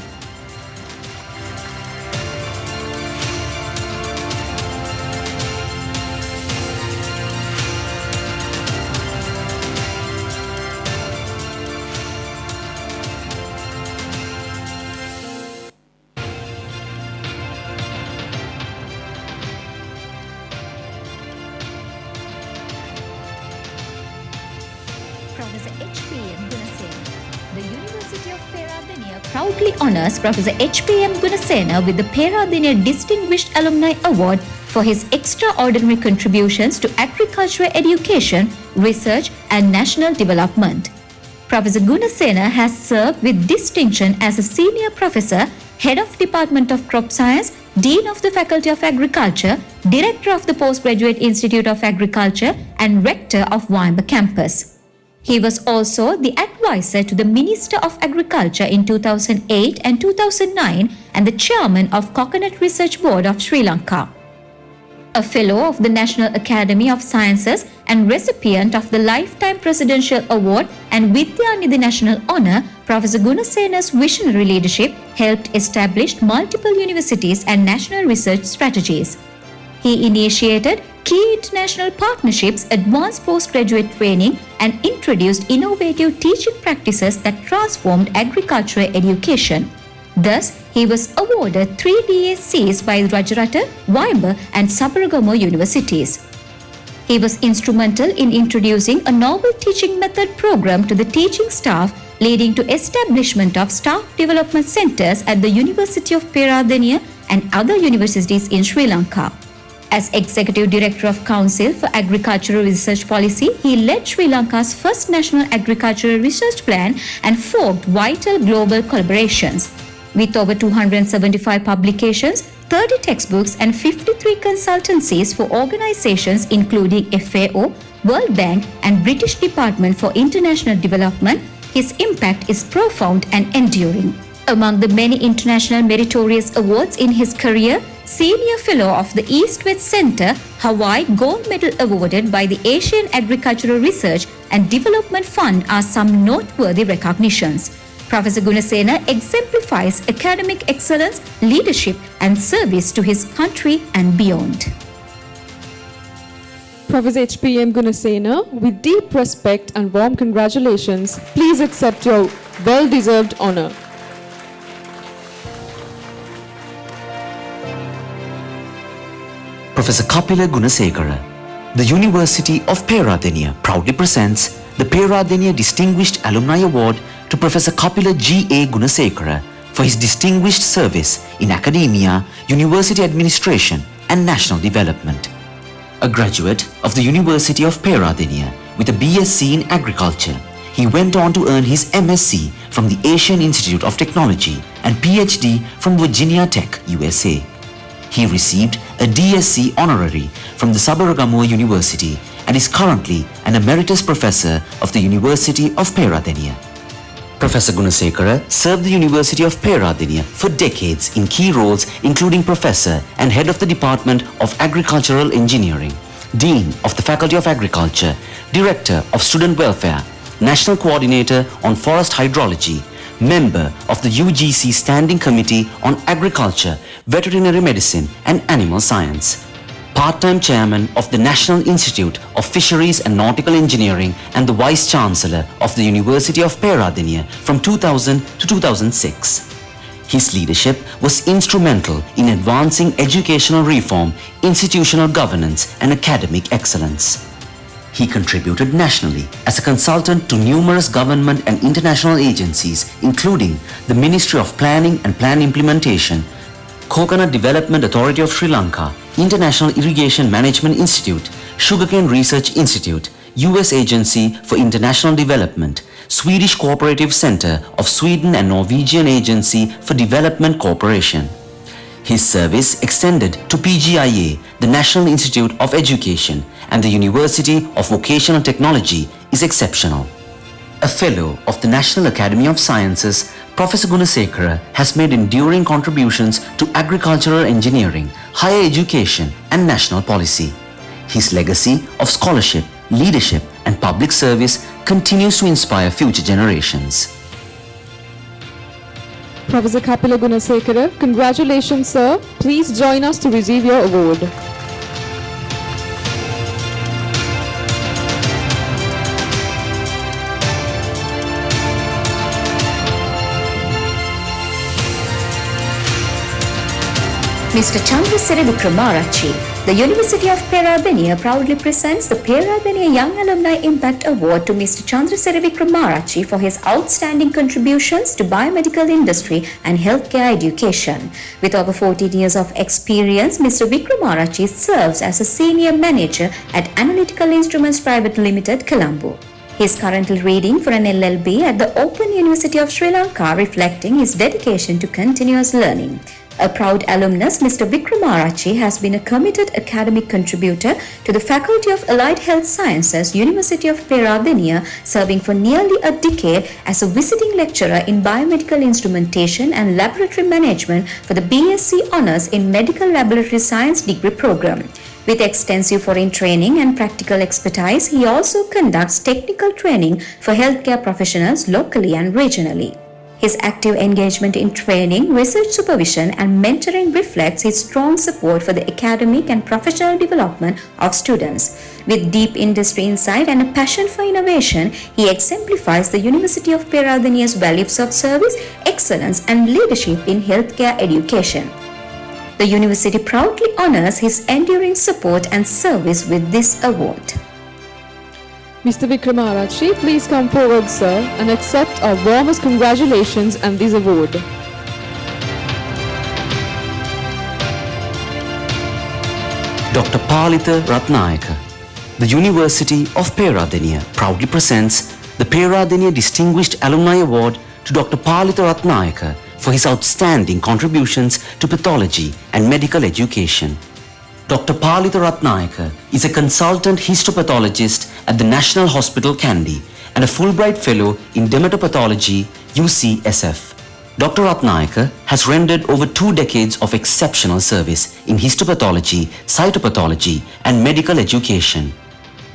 [SPEAKER 5] Professor H.P.M. Gunasena. The University of Peradeniya proudly honors Professor H.P.M. Gunasena with the Peradeniya Distinguished Alumni Award for his extraordinary contributions to agricultural education, research, and national development. Professor Gunasena has served with distinction as a senior professor, head of Department of Crop Science, Dean of the Faculty of Agriculture, Director of the Postgraduate Institute of Agriculture, and Rector of Wimber Campus. He was also the advisor to the Minister of Agriculture in 2008 and 2009 and the chairman of Coconut Research Board of Sri Lanka. A fellow of the National Academy of Sciences and recipient of the Lifetime Presidential Award and Vidyanidhi National Honour, Professor Gunasena's visionary leadership helped establish multiple universities and national research strategies. He initiated key international partnerships, advanced postgraduate training, and introduced innovative teaching practices that transformed agricultural education. Thus, he was awarded 3 DSCs by Rajarata, Wimber, and Sabaragama universities. He was instrumental in introducing a novel teaching method program to the teaching staff, leading to establishment of staff development centers at the University of Peradeniya and other universities in Sri Lanka. As Executive Director of Council for Agricultural Research Policy, he led Sri Lanka's first National Agricultural Research Plan and forged vital global collaborations. With over 275 publications, 30 textbooks and 53 consultancies for organizations including FAO, World Bank and British Department for International Development, his impact is profound and enduring. Among the many international meritorious awards in his career, Senior Fellow of the East-West Center, Hawaii Gold Medal awarded by the Asian Agricultural Research and Development Fund are some noteworthy recognitions. Professor Gunasena exemplifies academic excellence, leadership and service to his country and beyond.
[SPEAKER 1] Professor H.P.M. Gunasena, with deep respect and warm congratulations, please accept your well-deserved honor.
[SPEAKER 4] Professor Kapila Gunasekara, the University of Peradeniya proudly presents the Peradeniya Distinguished Alumni Award to Professor Kapila G.A. Gunasekara for his distinguished service in academia, university administration and national development. A graduate of the University of Peradeniya with a BSc in Agriculture, he went on to earn his MSc from the Asian Institute of Technology and PhD from Virginia Tech, USA. He received a DSc honorary from the Sabaragamuwa University and is currently an emeritus professor of the University of Peradeniya. Professor Gunasekara served the University of Peradeniya for decades in key roles including professor and head of the Department of Agricultural Engineering, Dean of the Faculty of Agriculture, Director of Student Welfare, National Coordinator on Forest Hydrology, member of the UGC Standing Committee on Agriculture, Veterinary Medicine and Animal Science, part-time chairman of the National Institute of Fisheries and Nautical Engineering and the Vice Chancellor of the University of Peradeniya from 2000 to 2006. His leadership was instrumental in advancing educational reform, institutional governance and academic excellence. He contributed nationally as a consultant to numerous government and international agencies including the Ministry of Planning and Plan Implementation, Coconut Development Authority of Sri Lanka, International Irrigation Management Institute, Sugarcane Research Institute, US Agency for International Development, Swedish Cooperative Center of Sweden and Norwegian Agency for Development Cooperation. His service extended to PGIA, the National Institute of Education, and the University of Vocational Technology is exceptional. A Fellow of the National Academy of Sciences, Professor Gunasekara has made enduring contributions to agricultural engineering, higher education and national policy. His legacy of scholarship, leadership and public service continues to inspire future generations.
[SPEAKER 1] Professor Kapila Gunasekara, congratulations sir. Please join us to receive your award.
[SPEAKER 5] Mr. Chancellor, the University of Peradeniya proudly presents the Peradeniya Young Alumni Impact Award to Mr. Chancellor for his outstanding contributions to biomedical industry and healthcare education. With over 14 years of experience, Mr. Vikramarachi serves as a senior manager at Analytical Instruments Private Limited, Colombo. He is currently reading for an LLB at the Open University of Sri Lanka, reflecting his dedication to continuous learning. A proud alumnus, Mr. Vikramarachi has been a committed academic contributor to the Faculty of Allied Health Sciences, University of Peradeniya, serving for nearly a decade as a visiting lecturer in biomedical instrumentation and laboratory management for the BSc Honours in Medical Laboratory Science degree program. With extensive foreign training and practical expertise, he also conducts technical training for healthcare professionals locally and regionally. His active engagement in training, research supervision and mentoring reflects his strong support for the academic and professional development of students. With deep industry insight and a passion for innovation, he exemplifies the University of Peradeniya's values of service, excellence and leadership in healthcare education. The university proudly honors his enduring support and service with this award.
[SPEAKER 1] Mr. Vikramarachi, please come forward, sir, and accept our warmest congratulations and this award.
[SPEAKER 4] Dr. Palitha Ratnayaka. The University of Peradeniya proudly presents the Peradeniya Distinguished Alumni Award to Dr. Palitha Ratnayaka for his outstanding contributions to pathology and medical education. Dr. Palitha Ratnayaka is a consultant histopathologist at the National Hospital Kandy and a Fulbright Fellow in Dermatopathology, UCSF. Dr. Ratnayaka has rendered over 2 decades of exceptional service in histopathology, cytopathology and medical education.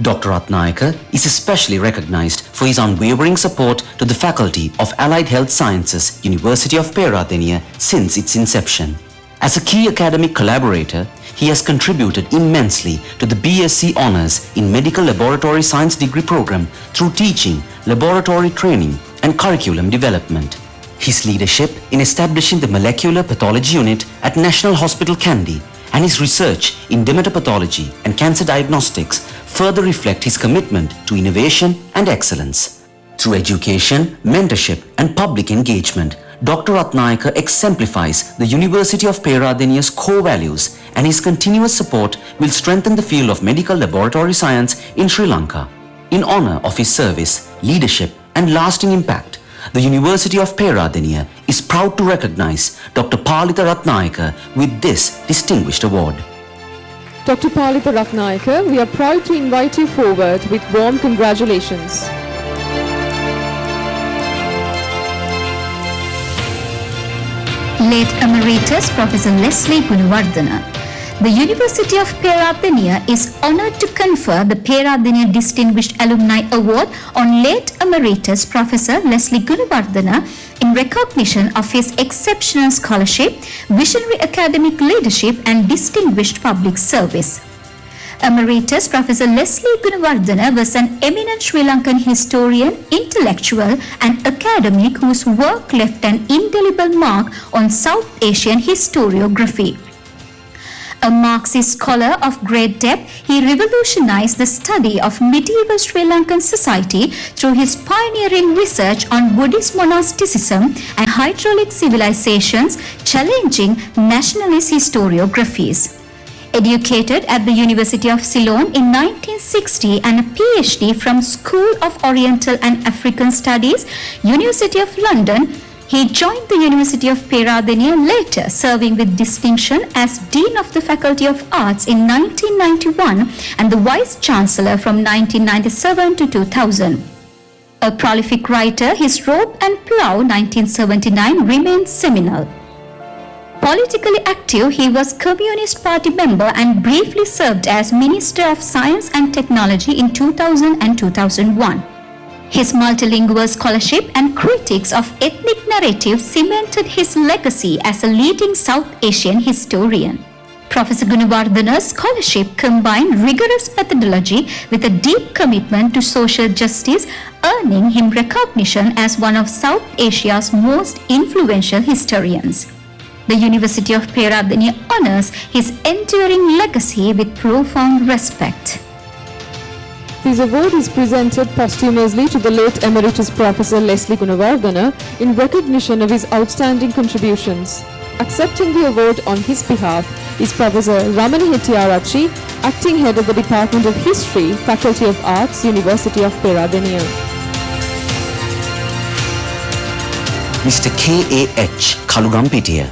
[SPEAKER 4] Dr. Ratnayaka is especially recognized for his unwavering support to the Faculty of Allied Health Sciences, University of Peradeniya since its inception. As a key academic collaborator, he has contributed immensely to the BSc Honours in Medical Laboratory Science degree program through teaching, laboratory training and curriculum development. His leadership in establishing the Molecular Pathology Unit at National Hospital Kandy and his research in dermatopathology and cancer diagnostics further reflect his commitment to innovation and excellence. Through education, mentorship and public engagement, Dr. Ratnayaka exemplifies the University of Peradeniya's core values, and his continuous support will strengthen the field of medical laboratory science in Sri Lanka. In honor of his service, leadership and lasting impact, the University of Peradeniya is proud to recognize Dr. Palitha Ratnayaka with this distinguished award.
[SPEAKER 1] Dr. Palitha Ratnayaka, we are proud to invite you forward with warm congratulations.
[SPEAKER 5] Late Emeritus Professor Leslie Gunawardena. The University of Peradeniya is honored to confer the Peradeniya Distinguished Alumni Award on late Emeritus Professor Leslie Gunawardena in recognition of his exceptional scholarship, visionary academic leadership and distinguished public service. Emeritus Professor Leslie Gunawardena was an eminent Sri Lankan historian, intellectual and academic whose work left an indelible mark on South Asian historiography. A Marxist scholar of great depth, he revolutionized the study of medieval Sri Lankan society through his pioneering research on Buddhist monasticism and hydraulic civilizations, challenging nationalist historiographies. Educated at the University of Ceylon in 1960 and a PhD from School of Oriental and African Studies, University of London, he joined the University of Peradeniya later, serving with distinction as Dean of the Faculty of Arts in 1991 and the Vice Chancellor from 1997 to 2000. A prolific writer, his Rope and Plough 1979 remains seminal. Politically active, he was Communist Party member and briefly served as Minister of Science and Technology in 2000 and 2001. His multilingual scholarship and critiques of ethnic narratives cemented his legacy as a leading South Asian historian. Professor Gunawardena's scholarship combined rigorous methodology with a deep commitment to social justice, earning him recognition as one of South Asia's most influential historians. The University of Peradeniya honors his enduring legacy with profound respect.
[SPEAKER 1] This award is presented posthumously to the late Emeritus Professor Leslie Gunawardena in recognition of his outstanding contributions. Accepting the award on his behalf is Professor Ramani Hettiarachi, Acting Head of the Department of History, Faculty of Arts, University of Peradeniya.
[SPEAKER 4] Mr. K.A.H. Kalugampitiya.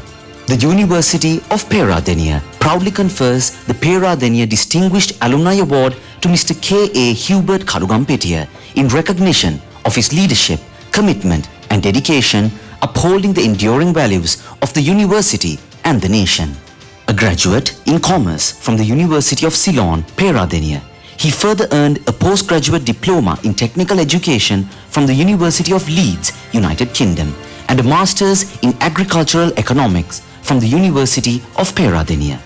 [SPEAKER 4] The University of Peradeniya proudly confers the Peradeniya Distinguished Alumni Award to Mr. K.A. Hubert Kalugampitiya in recognition of his leadership, commitment and dedication upholding the enduring values of the university and the nation. A graduate in commerce from the University of Ceylon, Peradeniya, he further earned a postgraduate diploma in technical education from the University of Leeds, United Kingdom, and a master's in agricultural economics from the University of Peradeniya.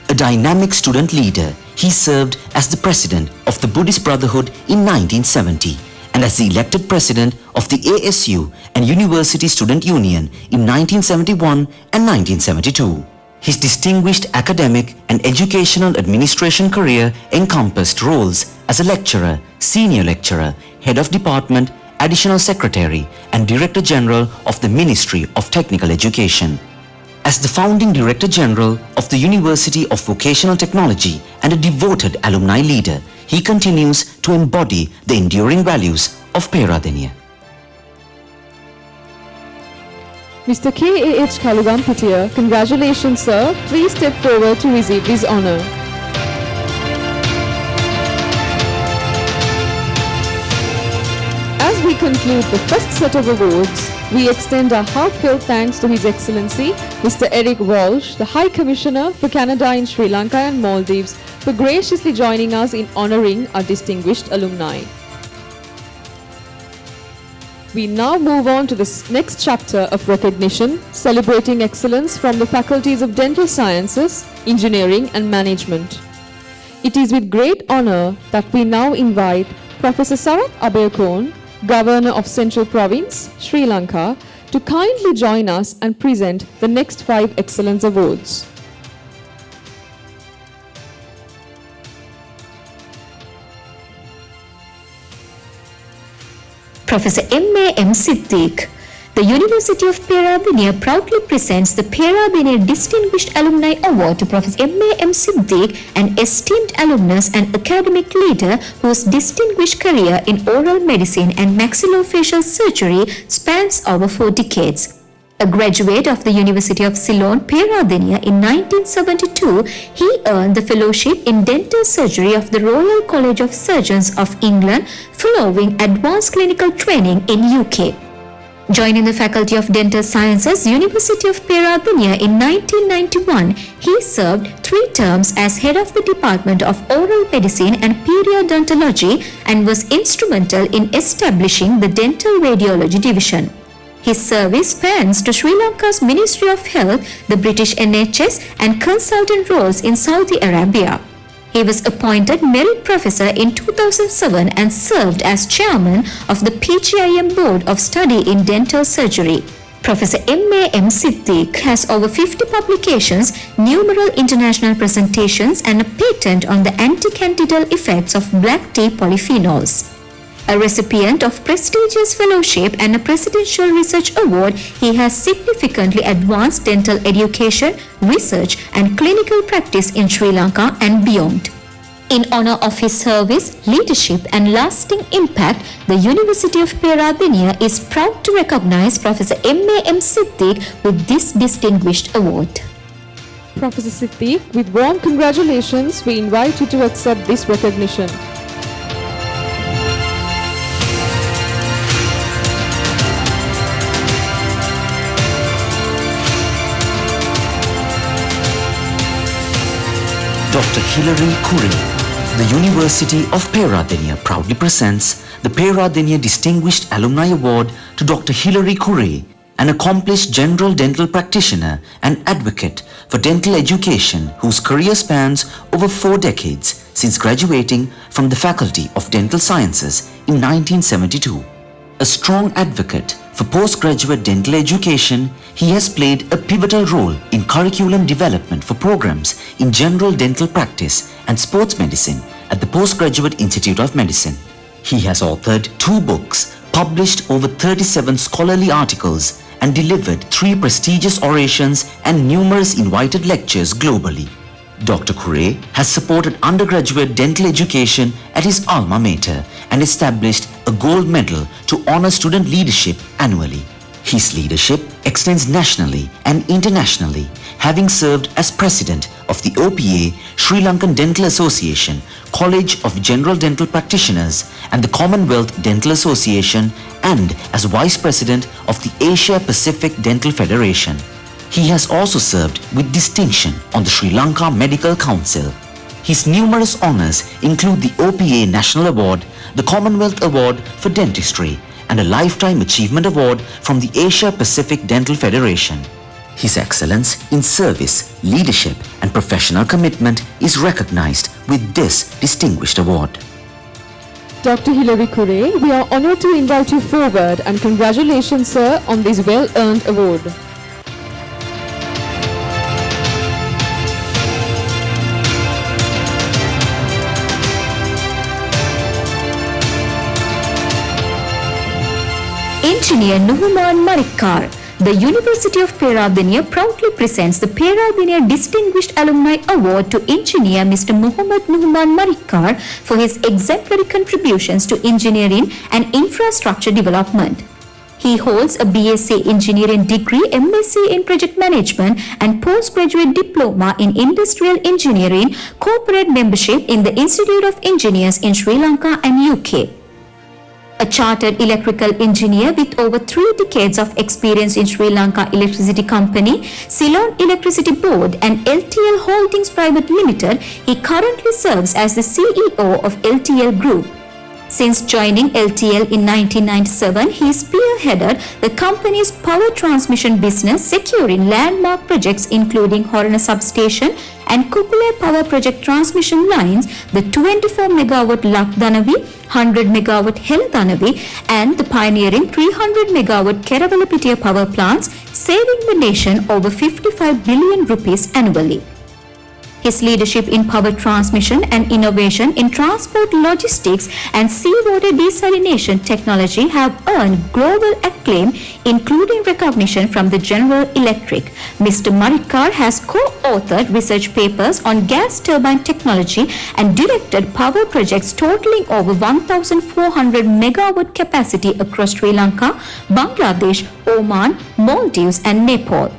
[SPEAKER 4] A dynamic student leader, he served as the president of the Buddhist Brotherhood in 1970 and as the elected president of the ASU and University Student Union in 1971 and 1972. His distinguished academic and educational administration career encompassed roles as a lecturer, senior lecturer, head of department, additional secretary, and director general of the Ministry of Technical Education. As the founding Director General of the University of Vocational Technology and a devoted alumni leader, he continues to embody the enduring values of Peradeniya.
[SPEAKER 1] Mr. K.A.H. Kalugampitiya, congratulations sir. Please step forward to receive this honour. As we conclude the first set of awards, we extend our heartfelt thanks to His Excellency Mr. Eric Walsh, the High Commissioner for Canada in Sri Lanka and Maldives, for graciously joining us in honouring our distinguished alumni. We now move on to the next chapter of recognition, celebrating excellence from the faculties of Dental Sciences, Engineering and Management. It is with great honour that we now invite Professor Sarath Abeyakone, Governor of Central Province, Sri Lanka, to kindly join us and present the next 5 Excellence Awards.
[SPEAKER 5] Professor M.A.M. Siddique. The University of Peradeniya proudly presents the Peradeniya Distinguished Alumni Award to Professor M.A.M. Siddique, an esteemed alumnus and academic leader whose distinguished career in oral medicine and maxillofacial surgery spans over 4 decades. A graduate of the University of Ceylon, Peradeniya in 1972, he earned the fellowship in dental surgery of the Royal College of Surgeons of England following advanced clinical training in UK. Joining the Faculty of Dental Sciences, University of Peradeniya in 1991, he served 3 terms as head of the Department of Oral Medicine and Periodontology and was instrumental in establishing the Dental Radiology Division. His service spans to Sri Lanka's Ministry of Health, the British NHS, and consultant roles in Saudi Arabia. He was appointed Merit Professor in 2007 and served as Chairman of the PGIM Board of Study in Dental Surgery. Professor M.A.M. Siddique has over 50 publications, numerous international presentations, and a patent on the anti-candidal effects of black tea polyphenols. A recipient of prestigious fellowship and a Presidential Research Award, he has significantly advanced dental education, research and clinical practice in Sri Lanka and beyond. In honor of his service, leadership and lasting impact, the University of Peradeniya is proud to recognize Professor M.A.M. Siddique with this distinguished award.
[SPEAKER 1] Professor Siddique, with warm congratulations, we invite you to accept this recognition.
[SPEAKER 4] Dr. Hilary Curry. The University of Peradeniya proudly presents the Peradeniya Distinguished Alumni Award to Dr. Hilary Curry, an accomplished general dental practitioner and advocate for dental education whose career spans over 4 decades since graduating from the Faculty of Dental Sciences in 1972. A strong advocate for postgraduate dental education, he has played a pivotal role in curriculum development for programs in general dental practice and sports medicine at the Postgraduate Institute of Medicine. He has authored 2 books, published over 37 scholarly articles, and delivered 3 prestigious orations and numerous invited lectures globally. Dr. Curry has supported undergraduate dental education at his alma mater and established a gold medal to honor student leadership annually. His leadership extends nationally and internationally, having served as president of the OPA, Sri Lankan Dental Association, College of General Dental Practitioners, and the Commonwealth Dental Association, and as vice president of the Asia Pacific Dental Federation. He has also served with distinction on the Sri Lanka Medical Council. His numerous honors include the OPA National Award, the Commonwealth Award for Dentistry, and a Lifetime Achievement Award from the Asia Pacific Dental Federation. His excellence in service, leadership, and professional commitment is recognized with this distinguished award.
[SPEAKER 1] Dr. Hilary Curry, we are honored to invite you forward and congratulations, sir, on this well-earned award.
[SPEAKER 5] Engineer Nuhuman Marikkar. The University of Peradeniya proudly presents the Peradeniya Distinguished Alumni Award to Engineer Mr. Muhammad Nuhuman Marikkar for his exemplary contributions to engineering and infrastructure development. He holds a BSc Engineering degree, MSc in Project Management and Postgraduate Diploma in Industrial Engineering, corporate membership in the Institute of Engineers in Sri Lanka and UK. A chartered electrical engineer with over 3 decades of experience in Sri Lanka Electricity Company, Ceylon Electricity Board and LTL Holdings Private Limited, he currently serves as the CEO of LTL Group. Since joining LTL in 1997, he spearheaded the company's power transmission business, securing landmark projects including Horana Substation and Kupule Power Project transmission lines, the 24 MW Lakdanavi, 100 MW Heladanavi and the pioneering 300 MW Keravalapitiya power plants, saving the nation over 55 billion rupees annually. His leadership in power transmission and innovation in transport logistics and seawater desalination technology have earned global acclaim, including recognition from the General Electric. Mr. Marikkar has co-authored research papers on gas turbine technology and directed power projects totaling over 1,400 megawatt capacity across Sri Lanka, Bangladesh, Oman, Maldives and Nepal.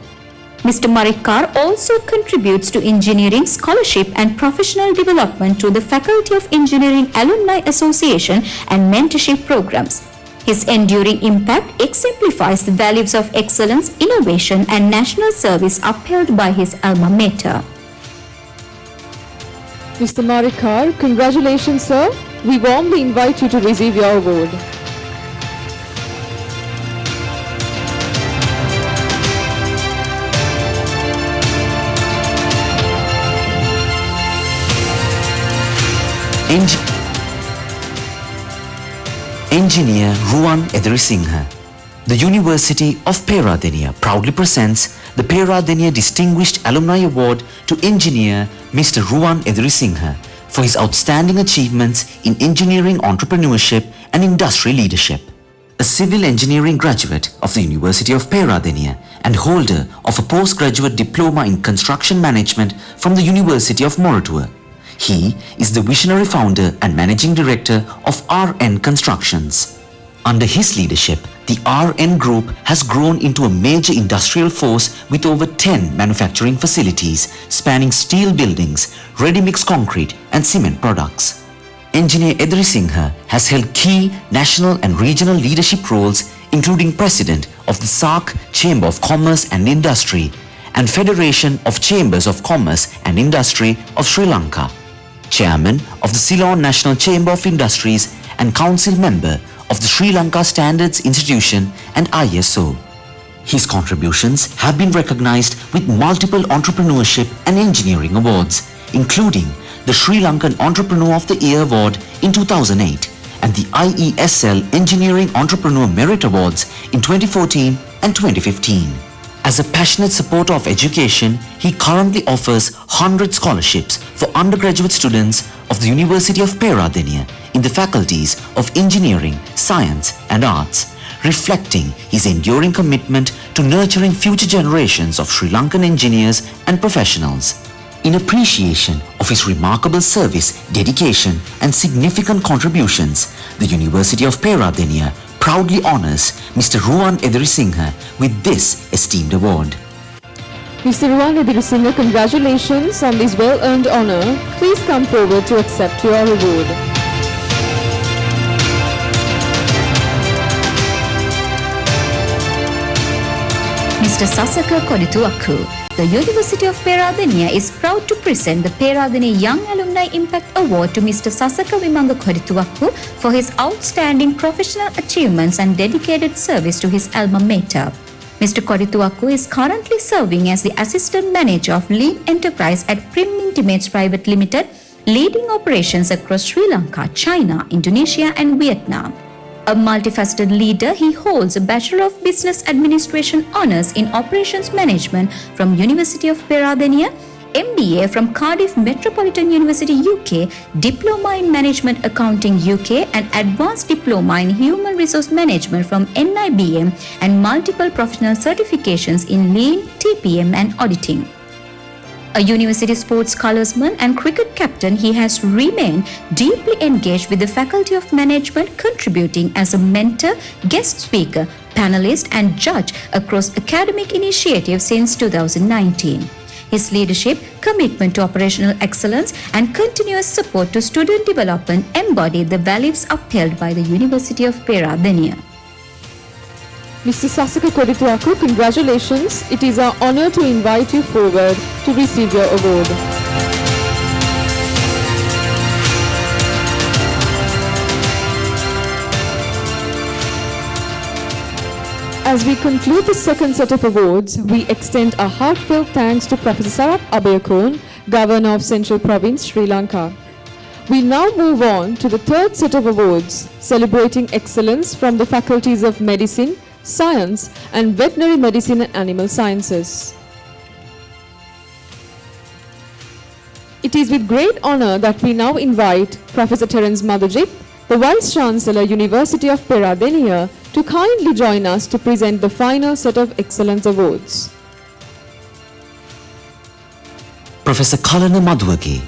[SPEAKER 5] Mr. Marikkar also contributes to engineering scholarship and professional development to the Faculty of Engineering Alumni Association and mentorship programs. His enduring impact exemplifies the values of excellence, innovation and national service upheld by his alma mater.
[SPEAKER 1] Mr. Marikkar, congratulations, sir. We warmly invite you to receive your award.
[SPEAKER 4] Engineer Ruwan Edirisinghe. The University of Peradeniya proudly presents the Peradeniya Distinguished Alumni Award to Engineer Mr. Ruwan Edirisinghe for his outstanding achievements in engineering entrepreneurship and industry leadership. A civil engineering graduate of the University of Peradeniya and holder of a postgraduate diploma in construction management from the University of Moratuwa. He is the visionary founder and managing director of RN Constructions. Under his leadership, the RN Group has grown into a major industrial force with over 10 manufacturing facilities spanning steel buildings, ready-mix concrete and cement products. Engineer Edirisinghe has held key national and regional leadership roles including President of the SARC Chamber of Commerce and Industry and Federation of Chambers of Commerce and Industry of Sri Lanka, Chairman of the Ceylon National Chamber of Industries and Council Member of the Sri Lanka Standards Institution and ISO. His contributions have been recognized with multiple entrepreneurship and engineering awards, including the Sri Lankan Entrepreneur of the Year Award in 2008 and the IESL Engineering Entrepreneur Merit Awards in 2014 and 2015. As a passionate supporter of education, he currently offers 100 scholarships for undergraduate students of the University of Peradeniya in the faculties of Engineering, Science and Arts, reflecting his enduring commitment to nurturing future generations of Sri Lankan engineers and professionals. In appreciation of his remarkable service, dedication and significant contributions, the University of Peradeniya proudly honors Mr. Ruwan Edirisinghe with this esteemed award.
[SPEAKER 1] Mr. Ruwan Edirisinghe, congratulations on this well-earned honor. Please come forward to accept your award.
[SPEAKER 5] Mr. Sasaka Kodituaku. The University of Peradeniya is proud to present the Peradeniya Young Alumni Impact Award to Mr. Sasaka Vimanga Kodituaku for his outstanding professional achievements and dedicated service to his alma mater. Mr. Kodituaku is currently serving as the Assistant Manager of Lean Enterprise at Prim Intimates Private Limited, leading operations across Sri Lanka, China, Indonesia and Vietnam. A multifaceted leader, he holds a Bachelor of Business Administration Honours in Operations Management from University of Peradeniya, MBA from Cardiff Metropolitan University UK, Diploma in Management Accounting UK and Advanced Diploma in Human Resource Management from NIBM and multiple professional certifications in Lean, TPM and Auditing. A university sports colorsman and cricket captain, he has remained deeply engaged with the Faculty of Management, contributing as a mentor, guest speaker, panelist and judge across academic initiatives since 2019. His leadership, commitment to operational excellence and continuous support to student development embody the values upheld by the University of Peradeniya.
[SPEAKER 1] Mr. Sasika Kodituaku, congratulations. It is our honor to invite you forward to receive your award. As we conclude the second set of awards, we extend our heartfelt thanks to Professor Sarat Abeyakone, Governor of Central Province, Sri Lanka. We now move on to the third set of awards, celebrating excellence from the faculties of Medicine, Science and Veterinary Medicine and Animal Sciences. It is with great honor that we now invite Professor Terence Madhujip, the Vice Chancellor, University of Peradeniya, to kindly join us to present the final set of Excellence Awards.
[SPEAKER 4] Professor Kalana Madhuwage,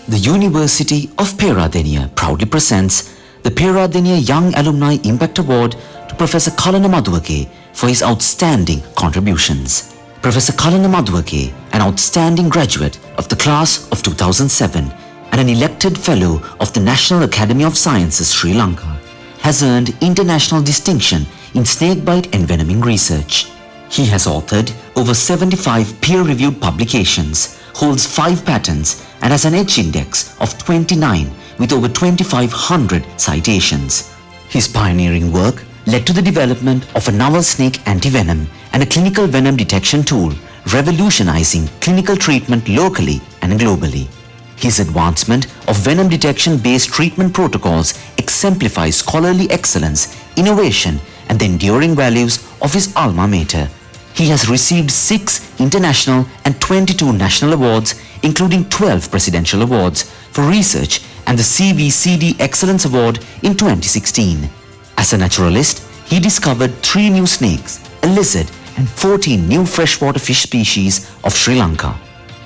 [SPEAKER 4] the University of Peradeniya proudly presents the Peradeniya Young Alumni Impact Award to Professor Kalana Madhuwage for his outstanding contributions. Professor Kalana Madhuwage, an outstanding graduate of the class of 2007 and an elected fellow of the National Academy of Sciences, Sri Lanka, has earned international distinction in snakebite envenoming research. He has authored over 75 peer-reviewed publications, holds 5 patents and has an H index of 29 with over 2,500 citations. His pioneering work led to the development of a novel snake antivenom and a clinical venom detection tool, revolutionizing clinical treatment locally and globally. His advancement of venom detection-based treatment protocols exemplifies scholarly excellence, innovation, and the enduring values of his alma mater. He has received 6 international and 22 national awards, including 12 presidential awards for research and the CVCD Excellence Award in 2016. As a naturalist, he discovered 3 new snakes, a lizard, and 14 new freshwater fish species of Sri Lanka.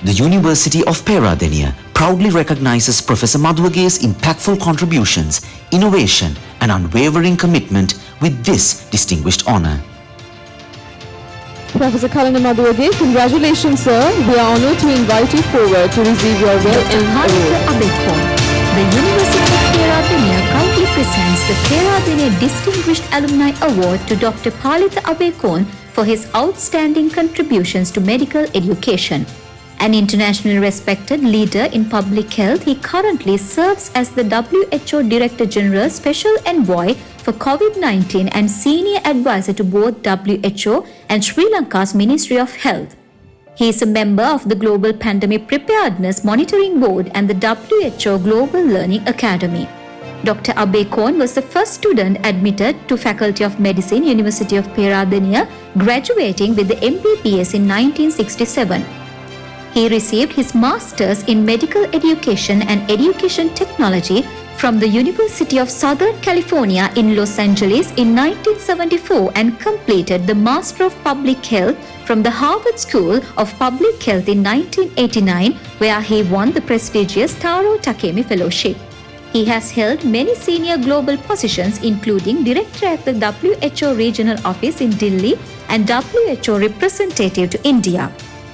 [SPEAKER 4] The University of Peradeniya proudly recognizes Professor Madhuwage's impactful contributions, innovation, and unwavering commitment with this distinguished honor.
[SPEAKER 1] Professor Kalana Madhuwage, congratulations, sir. We are honored to invite you forward to receive your well-earned award.
[SPEAKER 5] The University of Peradeniya proudly presents the Peradeniya Distinguished Alumni Award to Dr. Palitha Abeyakone for his outstanding contributions to medical education. An internationally respected leader in public health, he currently serves as the WHO Director General Special Envoy for COVID-19 and Senior Advisor to both WHO and Sri Lanka's Ministry of Health. He is a member of the Global Pandemic Preparedness Monitoring Board and the WHO Global Learning Academy. Dr. Abeyakone was the first student admitted to Faculty of Medicine, University of Peradeniya, graduating with the MBBS in 1967. He received his Master's in Medical Education and Education Technology from the University of Southern California in Los Angeles in 1974 and completed the Master of Public Health from the Harvard School of Public Health in 1989, where he won the prestigious Taro Takemi Fellowship. He has held many senior global positions, including Director at the WHO Regional Office in Delhi and WHO Representative to India.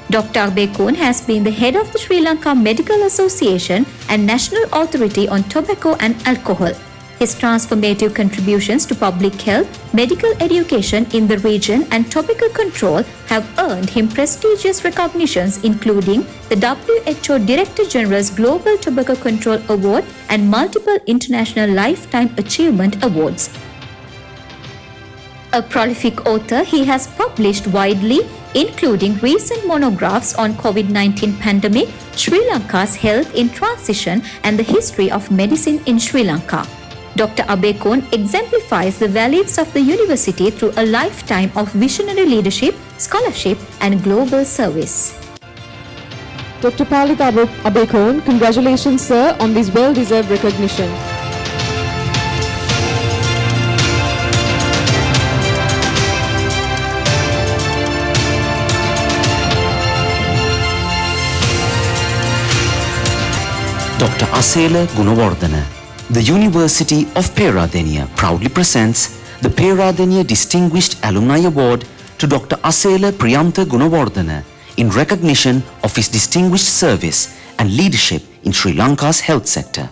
[SPEAKER 5] Dr. Abeyakone has been the head of the Sri Lanka Medical Association and National Authority on Tobacco and Alcohol. His transformative contributions to public health, medical education in the region and tobacco control have earned him prestigious recognitions, including the WHO Director General's Global Tobacco Control Award and multiple international Lifetime Achievement Awards. A prolific author, he has published widely, including recent monographs on COVID-19 pandemic, Sri Lanka's health in transition and the history of medicine in Sri Lanka. Dr. Abeyakone exemplifies the values of the university through a lifetime of visionary leadership, scholarship and global service.
[SPEAKER 1] Dr. Palit Abekon, congratulations, sir, on this well-deserved recognition.
[SPEAKER 4] Dr. Asela Gunawardana. The University of Peradeniya proudly presents the Peradeniya Distinguished Alumni Award to Dr. Asela Priyantha Gunawardana in recognition of his distinguished service and leadership in Sri Lanka's health sector.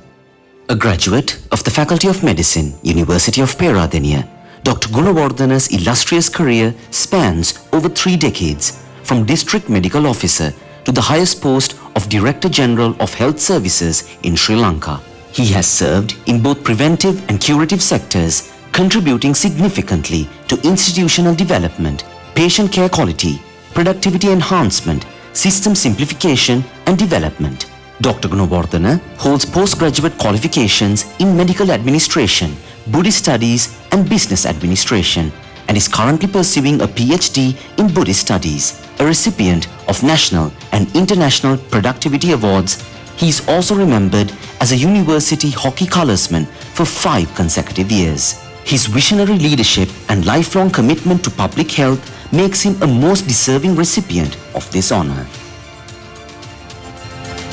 [SPEAKER 4] A graduate of the Faculty of Medicine, University of Peradeniya, Dr. Gunawardana's illustrious career spans over 3 decades, from District Medical Officer to the highest post of Director General of Health Services in Sri Lanka. He has served in both preventive and curative sectors, contributing significantly to institutional development, patient care quality, productivity enhancement, system simplification and development. Dr. Gunawardana holds postgraduate qualifications in medical administration, Buddhist studies and business administration, and is currently pursuing a PhD in Buddhist studies. A recipient of national and international productivity awards, he is also remembered as a university hockey colorsman for 5 consecutive years. His visionary leadership and lifelong commitment to public health makes him a most deserving recipient of this honor.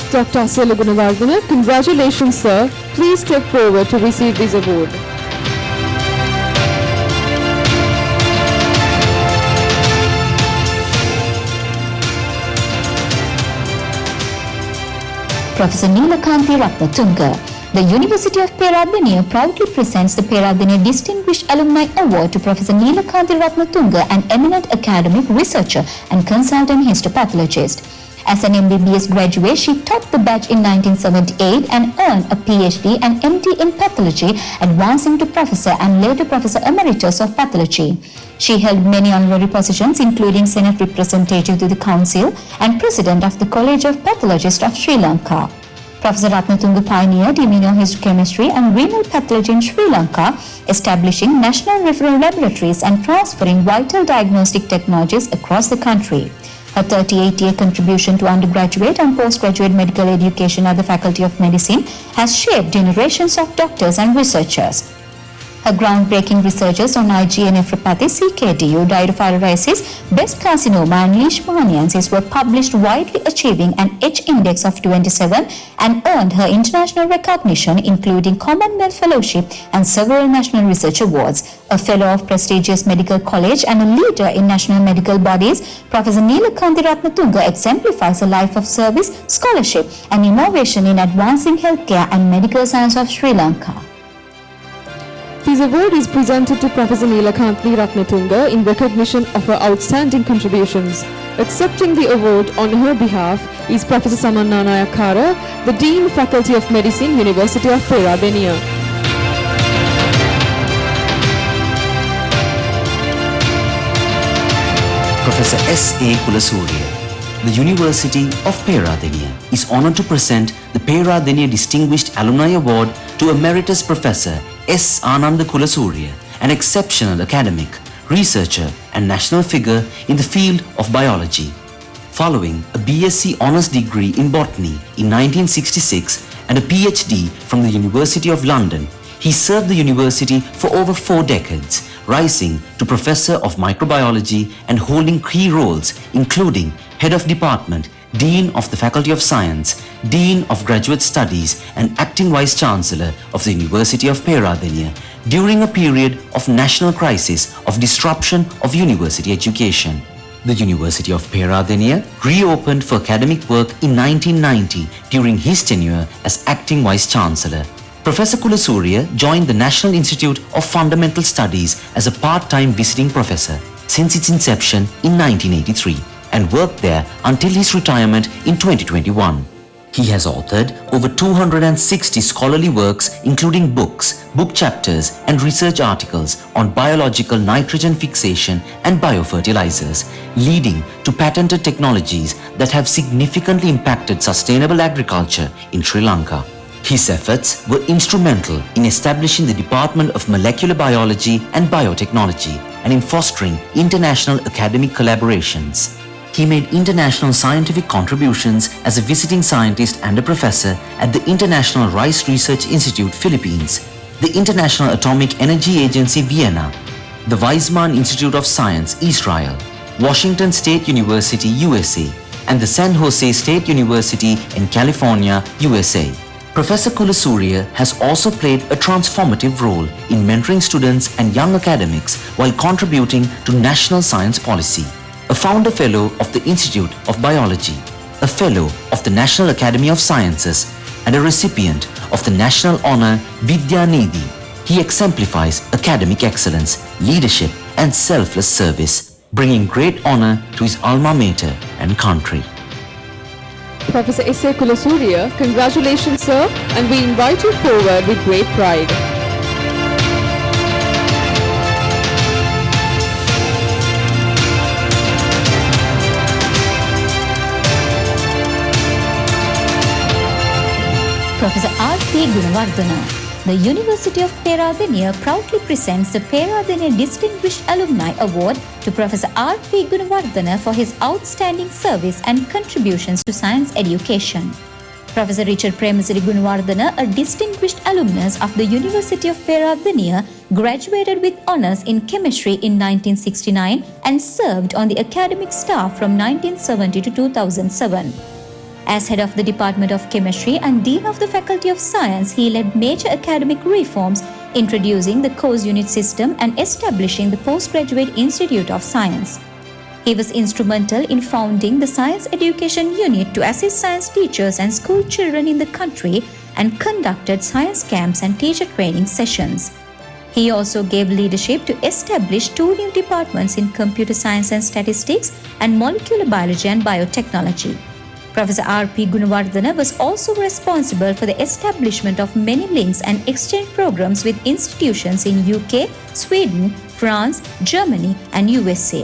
[SPEAKER 1] Dr. Asela Gunawardana, congratulations, sir. Please step forward to receive this award.
[SPEAKER 5] Professor Neelakanthi Ratnatunga. The University of Peradeniya proudly presents the Peradeniya Distinguished Alumni Award to Professor Neelakanthi Ratnatunga, an eminent academic researcher and consultant histopathologist. As an MBBS graduate, she topped the batch in 1978 and earned a PhD and MD in pathology, advancing to professor and later professor emeritus of pathology. She held many honorary positions, including Senate Representative to the Council and President of the College of Pathologists of Sri Lanka. Professor Ratnatunga pioneered immunohistochemistry and renal pathology in Sri Lanka, establishing national referral laboratories and transferring vital diagnostic technologies across the country. Her 38-year contribution to undergraduate and postgraduate medical education at the Faculty of Medicine has shaped generations of doctors and researchers. Her groundbreaking researches on IgA nephropathy, CKDU, diethyroiditis, breast carcinoma and leishmaniasis were published, widely achieving an H-index of 27 and earned her international recognition, including Commonwealth Fellowship and several national research awards. A fellow of prestigious medical college and a leader in national medical bodies, Professor Neelakanthi Ratnatunga exemplifies a life of service, scholarship and innovation in advancing healthcare and medical science of Sri Lanka.
[SPEAKER 1] This award is presented to Professor Neelakanthi Ratnatunga in recognition of her outstanding contributions. Accepting the award on her behalf is Professor Samanna Nayakara, the Dean, Faculty of Medicine, University of Peradeniya.
[SPEAKER 4] Professor S.A. Kulasurya. The University of Peradeniya is honored to present the Peradeniya Distinguished Alumni Award to Emeritus Professor S. Ananda Kulasurya, an exceptional academic, researcher and national figure in the field of biology. Following a BSc Honours degree in botany in 1966 and a PhD from the University of London, he served the university for over 4 decades, rising to Professor of Microbiology and holding key roles including Head of Department, Dean of the Faculty of Science, Dean of Graduate Studies and Acting Vice-Chancellor of the University of Peradeniya during a period of national crisis of disruption of university education. The University of Peradeniya reopened for academic work in 1990 during his tenure as Acting Vice-Chancellor. Professor Kulasurya joined the National Institute of Fundamental Studies as a part-time visiting professor since its inception in 1983. And worked there until his retirement in 2021. He has authored over 260 scholarly works, including books, book chapters and research articles on biological nitrogen fixation and biofertilizers, leading to patented technologies that have significantly impacted sustainable agriculture in Sri Lanka. His efforts were instrumental in establishing the Department of Molecular Biology and Biotechnology and in fostering international academic collaborations. he made international scientific contributions as a visiting scientist and a professor at the International Rice Research Institute, Philippines, the International Atomic Energy Agency, Vienna, the Weizmann Institute of Science, Israel, Washington State University, USA, and the San Jose State University in California, USA. Professor Kulasurya has also played a transformative role in mentoring students and young academics while contributing to national science policy. A founder fellow of the Institute of Biology, a fellow of the National Academy of Sciences, and a recipient of the National Honor Vidya Nidhi. He exemplifies academic excellence, leadership, and selfless service, bringing great honor to his alma mater and country.
[SPEAKER 1] Professor S.A. Kulasurya, congratulations, sir, and we invite you forward with great pride.
[SPEAKER 5] Professor R.P. Gunawardena. The University of Peradeniya proudly presents the Peradeniya Distinguished Alumni Award to Professor R.P. Gunawardena for his outstanding service and contributions to science education. Professor Richard Premasiri Gunawardena, a distinguished alumnus of the University of Peradeniya, graduated with honours in chemistry in 1969 and served on the academic staff from 1970 to 2007. As head of the Department of Chemistry and Dean of the Faculty of Science, he led major academic reforms, introducing the course unit system and establishing the Postgraduate Institute of Science. He was instrumental in founding the Science Education Unit to assist science teachers and school children in the country and conducted science camps and teacher training sessions. He also gave leadership to establish 2 new departments in computer science and statistics and molecular biology and biotechnology. Professor R.P. Gunawardena was also responsible for the establishment of many links and exchange programs with institutions in UK, Sweden, France, Germany, and USA.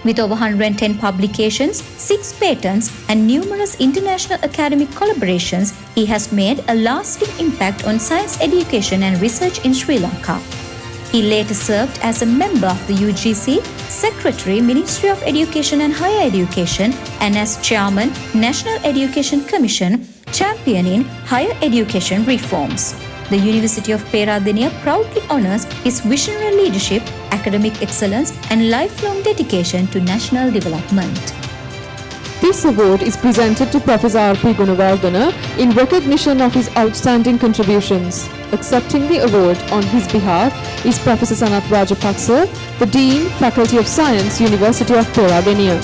[SPEAKER 5] With over 110 publications, 6 patents, and numerous international academic collaborations, he has made a lasting impact on science education and research in Sri Lanka. He later served as a member of the UGC, Secretary, Ministry of Education and Higher Education, and as Chairman, National Education Commission, championing higher education reforms. The University of Peradeniya proudly honours his visionary leadership, academic excellence, and lifelong dedication to national development.
[SPEAKER 1] This award is presented to Professor R.P. Gunawardena in recognition of his outstanding contributions. Accepting the award on his behalf is Professor Sanat Rajapaksa, the Dean, Faculty of Science, University of Peradeniya.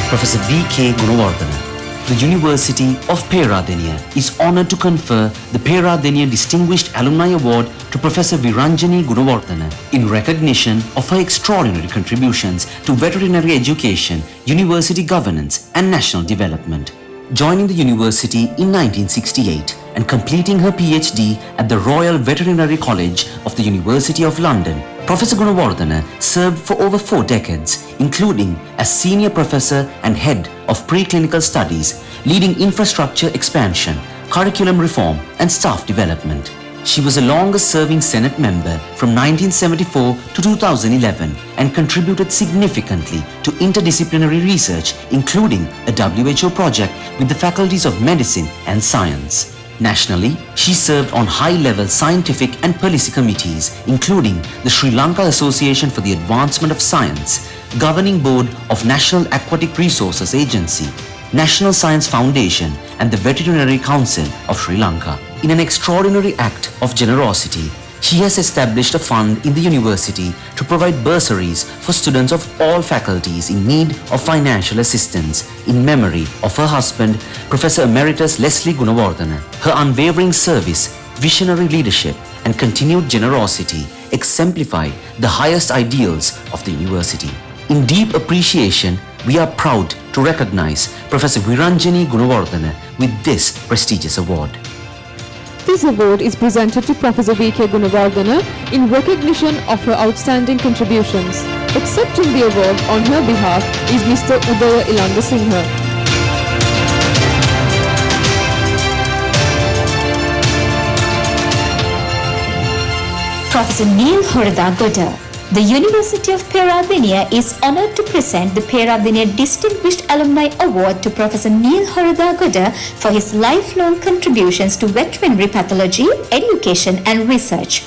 [SPEAKER 4] Professor V.K. Gunawardena. The University of Peradeniya is honoured to confer the Peradeniya Distinguished Alumni Award to Professor Viranjani Gunawardena in recognition of her extraordinary contributions to veterinary education, university governance and national development. Joining the university in 1968 and completing her PhD at the Royal Veterinary College of the University of London, Professor Gunawardena served for over 4 decades, including as Senior Professor and Head of Preclinical Studies, leading infrastructure expansion, curriculum reform and staff development. She was the longest-serving Senate member from 1974 to 2011 and contributed significantly to interdisciplinary research, including a WHO project with the faculties of medicine and science. Nationally, she served on high-level scientific and policy committees, including the Sri Lanka Association for the Advancement of Science, Governing Board of National Aquatic Resources Agency, National Science Foundation, and the Veterinary Council of Sri Lanka. In an extraordinary act of generosity, she has established a fund in the university to provide bursaries for students of all faculties in need of financial assistance in memory of her husband, Professor Emeritus Leslie Gunawardena. Her unwavering service, visionary leadership, and continued generosity exemplify the highest ideals of the university. In deep appreciation, we are proud to recognize Professor Viranjani Gunawardena with this prestigious award.
[SPEAKER 1] This award is presented to Professor V.K. Gunawardena in recognition of her outstanding contributions. Accepting the award on her behalf is Mr. Udaya Ilanga Singha.
[SPEAKER 5] Professor Neil Horadagoda. The University of Peradeniya is honoured to present the Peradeniya Distinguished Alumni Award to Professor Neil Horadagoda for his lifelong contributions to veterinary pathology, education and research.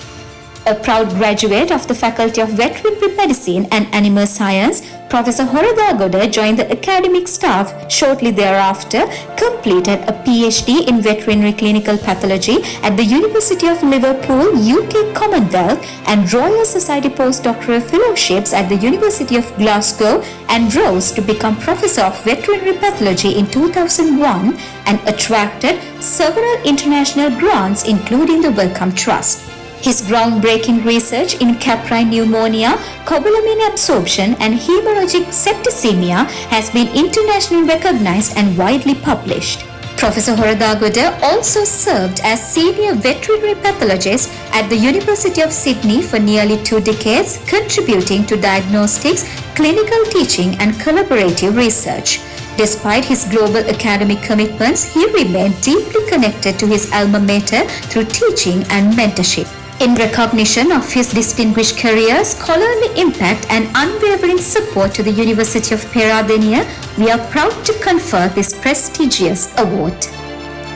[SPEAKER 5] A proud graduate of the Faculty of Veterinary Medicine and Animal Science, Professor Horadagoda joined the academic staff shortly thereafter, completed a PhD in veterinary clinical pathology at the University of Liverpool, UK Commonwealth, and Royal Society postdoctoral fellowships at the University of Glasgow, and rose to become Professor of Veterinary Pathology in 2001 and attracted several international grants including the Wellcome Trust. His groundbreaking research in caprine pneumonia, cobalamin absorption and hemorrhagic septicemia has been internationally recognized and widely published. Professor Horadagoda also served as senior veterinary pathologist at the University of Sydney for nearly 2 decades, contributing to diagnostics, clinical teaching and collaborative research. Despite his global academic commitments, he remained deeply connected to his alma mater through teaching and mentorship. In recognition of his distinguished career, scholarly impact and unwavering support to the University of Peradeniya, we are proud to confer this prestigious award.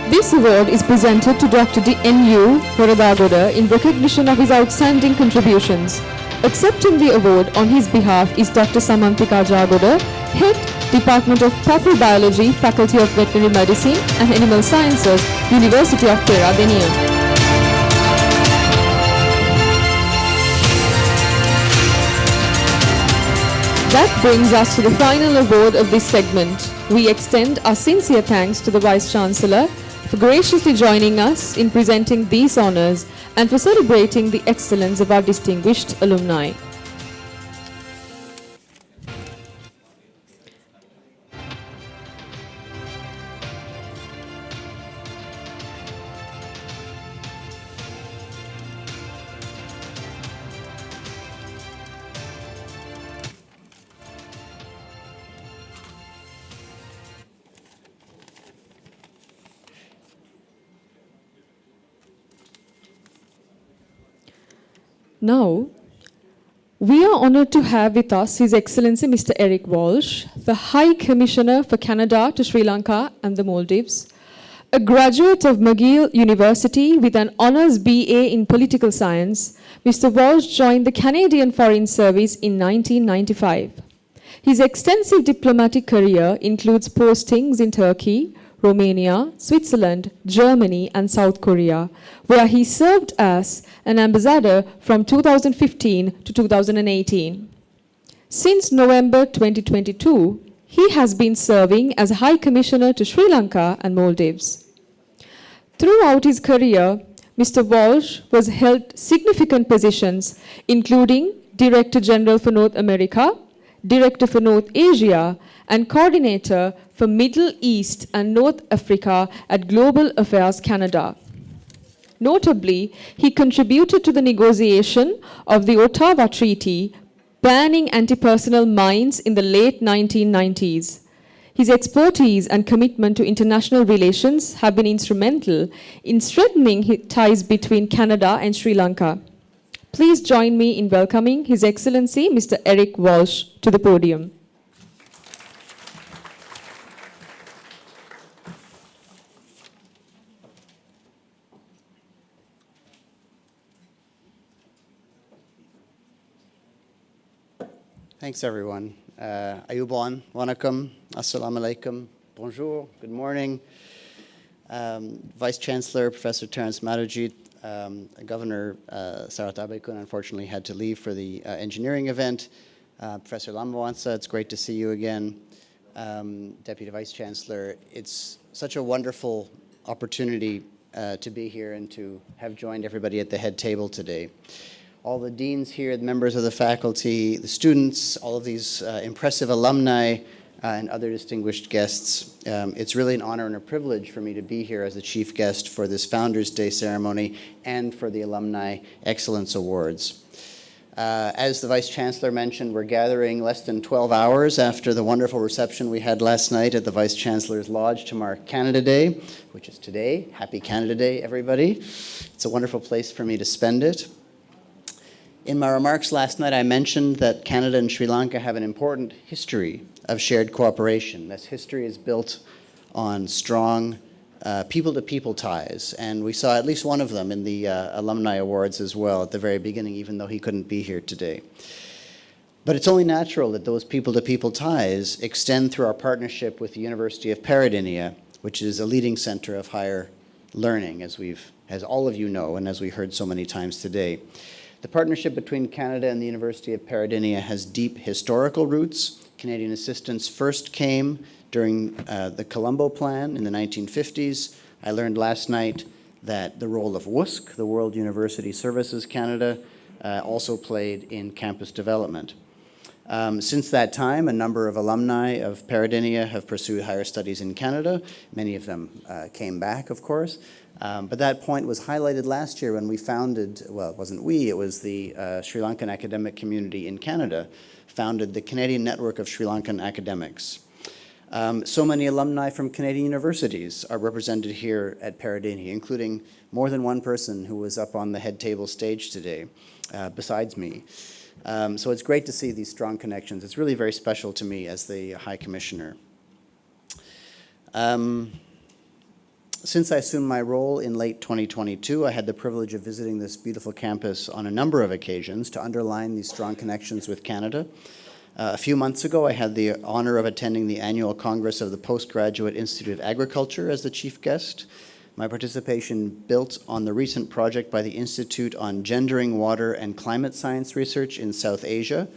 [SPEAKER 1] This award is presented to Dr. N.U. Horadagoda in recognition of his outstanding contributions. Accepting the award on his behalf is Dr. Samantika Jagoda, Head, Department of Pathobiology, Faculty of Veterinary Medicine and Animal Sciences, University of Peradeniya. That brings us to the final award of this segment. We extend our sincere thanks to the Vice-Chancellor for graciously joining us in presenting these honours and for celebrating the excellence of our distinguished alumni. Now, we are honoured to have with us His Excellency Mr. Eric Walsh, the High Commissioner for Canada to Sri Lanka and the Maldives, a graduate of McGill University with an honours BA in Political Science. Mr. Walsh joined the Canadian Foreign Service in 1995. His extensive diplomatic career includes postings in Turkey, Romania, Switzerland, Germany, and South Korea, where he served as an ambassador from 2015 to 2018. Since November 2022, he has been serving as High Commissioner to Sri Lanka and Maldives. Throughout his career, Mr. Walsh was held significant positions, including Director General for North America, Director for North Asia, and Coordinator for Middle East and North Africa at Global Affairs Canada. Notably, he contributed to the negotiation of the Ottawa Treaty, banning anti-personnel mines in the late 1990s. His expertise and commitment to international relations have been instrumental in strengthening ties between Canada and Sri Lanka. Please join me in welcoming His Excellency Mr. Eric Walsh to the podium.
[SPEAKER 6] Thanks, everyone. Ayuban, Wanakkam, Assalamu alaikum, bonjour, good morning. Vice Chancellor, Professor Terence Madajit, Governor Sarat Abekun unfortunately had to leave for the engineering event. Professor Lambawansa, it's great to see you again. Deputy Vice Chancellor, it's such a wonderful opportunity to be here and to have joined everybody at the head table today. All the deans here, the members of the faculty, the students, all of these impressive alumni and other distinguished guests. It's really an honor and a privilege for me to be here as the chief guest for this Founders Day ceremony and for the Alumni Excellence Awards. As the Vice Chancellor mentioned, we're gathering less than 12 hours after the wonderful reception we had last night at the Vice Chancellor's Lodge to mark Canada Day, which is today. Happy Canada Day, everybody. It's a wonderful place for me to spend it. In my remarks last night, I mentioned that Canada and Sri Lanka have an important history of shared cooperation. This history is built on strong people-to-people ties, and we saw at least one of them in the Alumni Awards as well at the very beginning, even though he couldn't be here today. But it's only natural that those people-to-people ties extend through our partnership with the University of Peradeniya, which is a leading center of higher learning, as all of you know, and as we heard so many times today. The partnership between Canada and the University of Peradeniya has deep historical roots. Canadian assistance first came during the Colombo Plan in the 1950s. I learned last night that the role of WUSC, the World University Services Canada, also played in campus development. Since that time, a number of alumni of Peradeniya have pursued higher studies in Canada. Many of them came back, of course. But that point was highlighted last year when we founded, well, it wasn't we, it was the Sri Lankan academic community in Canada, founded the Canadian Network of Sri Lankan Academics. So many alumni from Canadian universities are represented here at Peradeniya, including more than one person who was up on the head table stage today, besides me. So it's great to see these strong connections. It's really very special to me as the High Commissioner. Since I assumed my role in late 2022, I had the privilege of visiting this beautiful campus on a number of occasions to underline these strong connections with Canada. A few months ago, I had the honor of attending the annual Congress of the Postgraduate Institute of Agriculture as the chief guest. My participation built on the recent project by the Institute on Gendering Water and Climate Science Research in South Asia.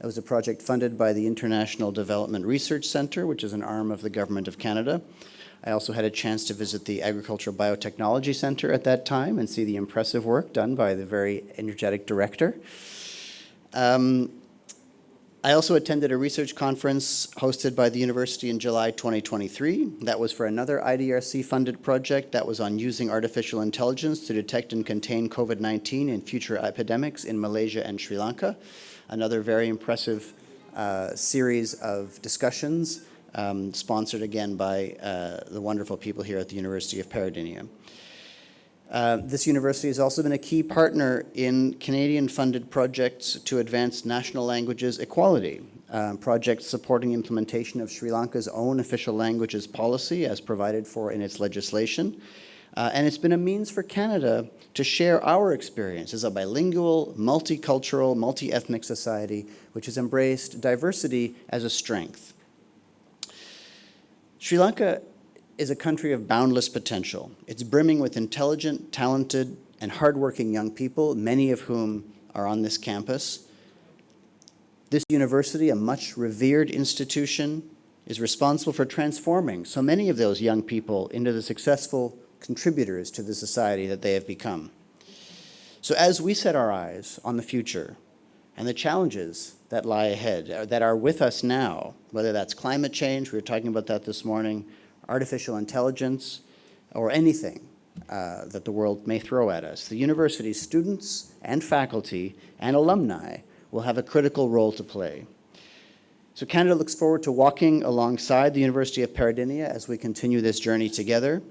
[SPEAKER 6] It was a project funded by the International Development Research Centre, which is an arm of the Government of Canada. I also had a chance to visit the Agricultural Biotechnology Centre at that time and see the impressive work done by the very energetic director. I also attended a research conference hosted by the university in July 2023. That was for another IDRC-funded project that was on using artificial intelligence to detect and contain COVID-19 and future epidemics in Malaysia and Sri Lanka. Another very impressive series of discussions sponsored again by the wonderful people here at the University of Peradeniya. This university has also been a key partner in Canadian-funded projects to advance national languages equality, projects supporting implementation of Sri Lanka's own official languages policy as provided for in its legislation. And it's been a means for Canada to share our experience as a bilingual, multicultural, multi-ethnic society which has embraced diversity as a strength. Sri Lanka is a country of boundless potential. It's brimming with intelligent, talented, and hardworking young people, many of whom are on this campus. This university, a much revered institution, is responsible for transforming so many of those young people into the successful contributors to the society that they have become. So as we set our eyes on the future and the challenges that lie ahead, that are with us now, whether that's climate change, we were talking about that this morning, artificial intelligence, or anything that the world may throw at us, the university's students and faculty and alumni will have a critical role to play. So Canada looks forward to walking alongside the University of Peradeniya as we continue this journey together.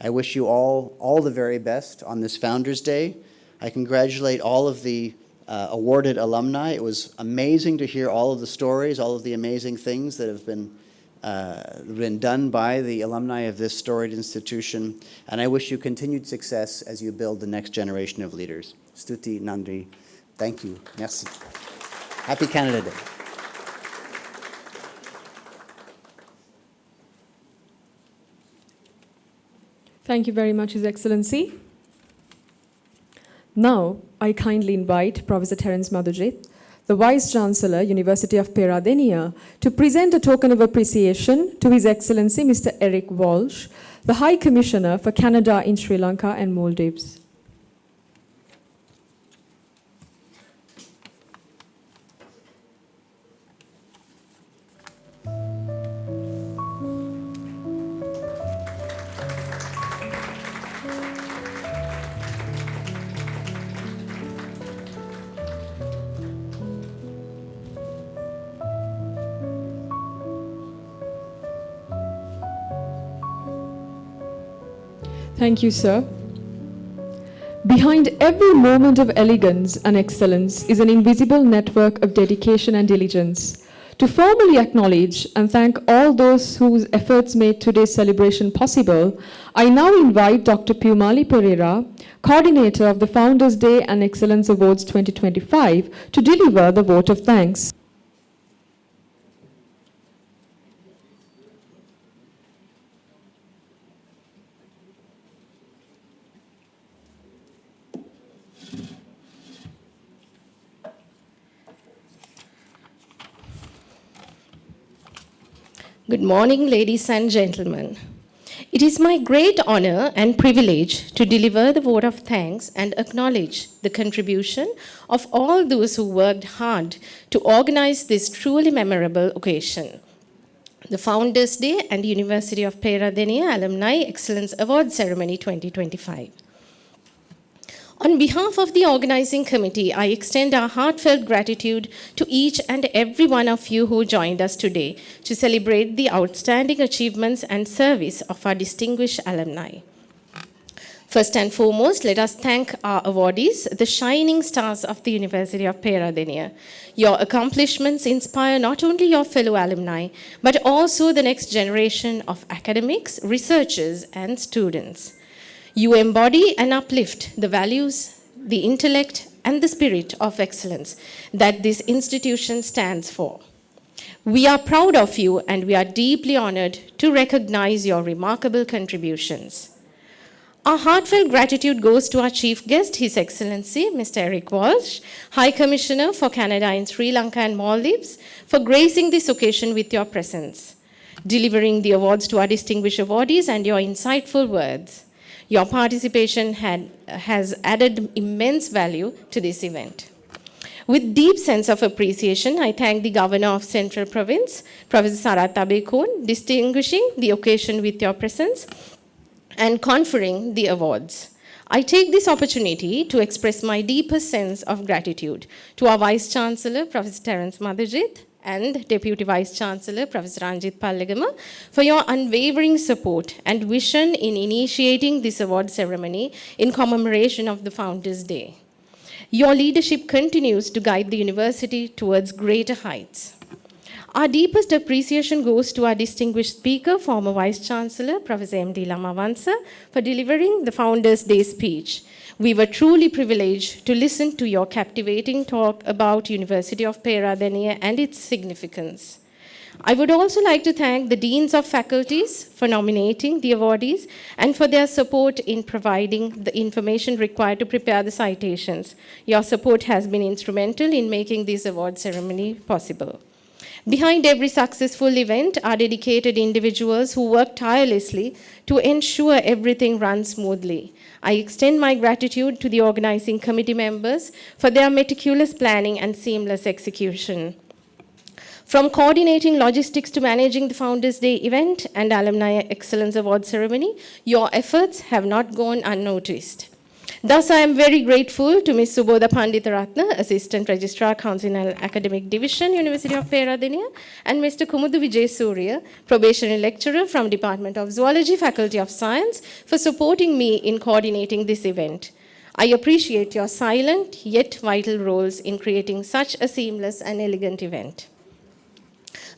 [SPEAKER 6] I wish you all the very best on this Founders Day. I congratulate all of the awarded alumni. It was amazing to hear all of the stories, all of the amazing things that have been done by the alumni of this storied institution. And I wish you continued success as you build the next generation of leaders. Stuti Nandri, thank you. Merci. Happy Canada Day.
[SPEAKER 1] Thank you very much, His Excellency. Now, I kindly invite Professor Terence Madhujit, the Vice-Chancellor, University of Peradeniya, to present a token of appreciation to His Excellency Mr. Eric Walsh, the High Commissioner for Canada in Sri Lanka and Maldives. Thank you, sir. Behind Behind every moment of elegance and excellence is an invisible network of dedication and diligence. To formally acknowledge and thank all those whose efforts made today's celebration possible, I now invite Dr. Pumali Pereira, coordinator of the Founders Day and Excellence Awards 2025, to deliver the vote of thanks.
[SPEAKER 7] Good morning, ladies and gentlemen. It is my great honor and privilege to deliver the vote of thanks and acknowledge the contribution of all those who worked hard to organize this truly memorable occasion. The Founders Day and University of Peradeniya Alumni Excellence Award Ceremony 2025. On behalf of the organizing committee, I extend our heartfelt gratitude to each and every one of you who joined us today to celebrate the outstanding achievements and service of our distinguished alumni. First and foremost, let us thank our awardees, the shining stars of the University of Peradeniya. Your accomplishments inspire not only your fellow alumni, but also the next generation of academics, researchers, and students. You embody and uplift the values, the intellect, and the spirit of excellence that this institution stands for. We are proud of you and we are deeply honored to recognize your remarkable contributions. Our heartfelt gratitude goes to our chief guest, His Excellency, Mr. Eric Walsh, High Commissioner for Canada in Sri Lanka and Maldives, for gracing this occasion with your presence, delivering the awards to our distinguished awardees and your insightful words. Your participation has added immense value to this event. With deep sense of appreciation, I thank the Governor of Central Province, Professor Sarath Abekon, distinguishing the occasion with your presence and conferring the awards. I take this opportunity to express my deepest sense of gratitude to our Vice Chancellor, Professor Terence Madhujit, and Deputy Vice Chancellor, Professor Ranjit Pallegama, for your unwavering support and vision in initiating this award ceremony in commemoration of the Founders Day. Your leadership continues to guide the university towards greater heights. Our deepest appreciation goes to our distinguished speaker, former Vice Chancellor, Professor M.D. Lamavansa, for delivering the Founders Day speech. We were truly privileged to listen to your captivating talk about University of Peradeniya and its significance. I would also like to thank the deans of faculties for nominating the awardees and for their support in providing the information required to prepare the citations. Your support has been instrumental in making this award ceremony possible. Behind every successful event are dedicated individuals who work tirelessly to ensure everything runs smoothly. I extend my gratitude to the organizing committee members for their meticulous planning and seamless execution. From coordinating logistics to managing the Founders Day event and Alumni Excellence Award ceremony, your efforts have not gone unnoticed. Thus, I am very grateful to Ms. Subodha Panditaratna, Assistant Registrar, Council and Academic Division, University of Peradeniya, and Mr. Kumudu Vijay Surya, Probationary Lecturer from Department of Zoology, Faculty of Science, for supporting me in coordinating this event. I appreciate your silent yet vital roles in creating such a seamless and elegant event.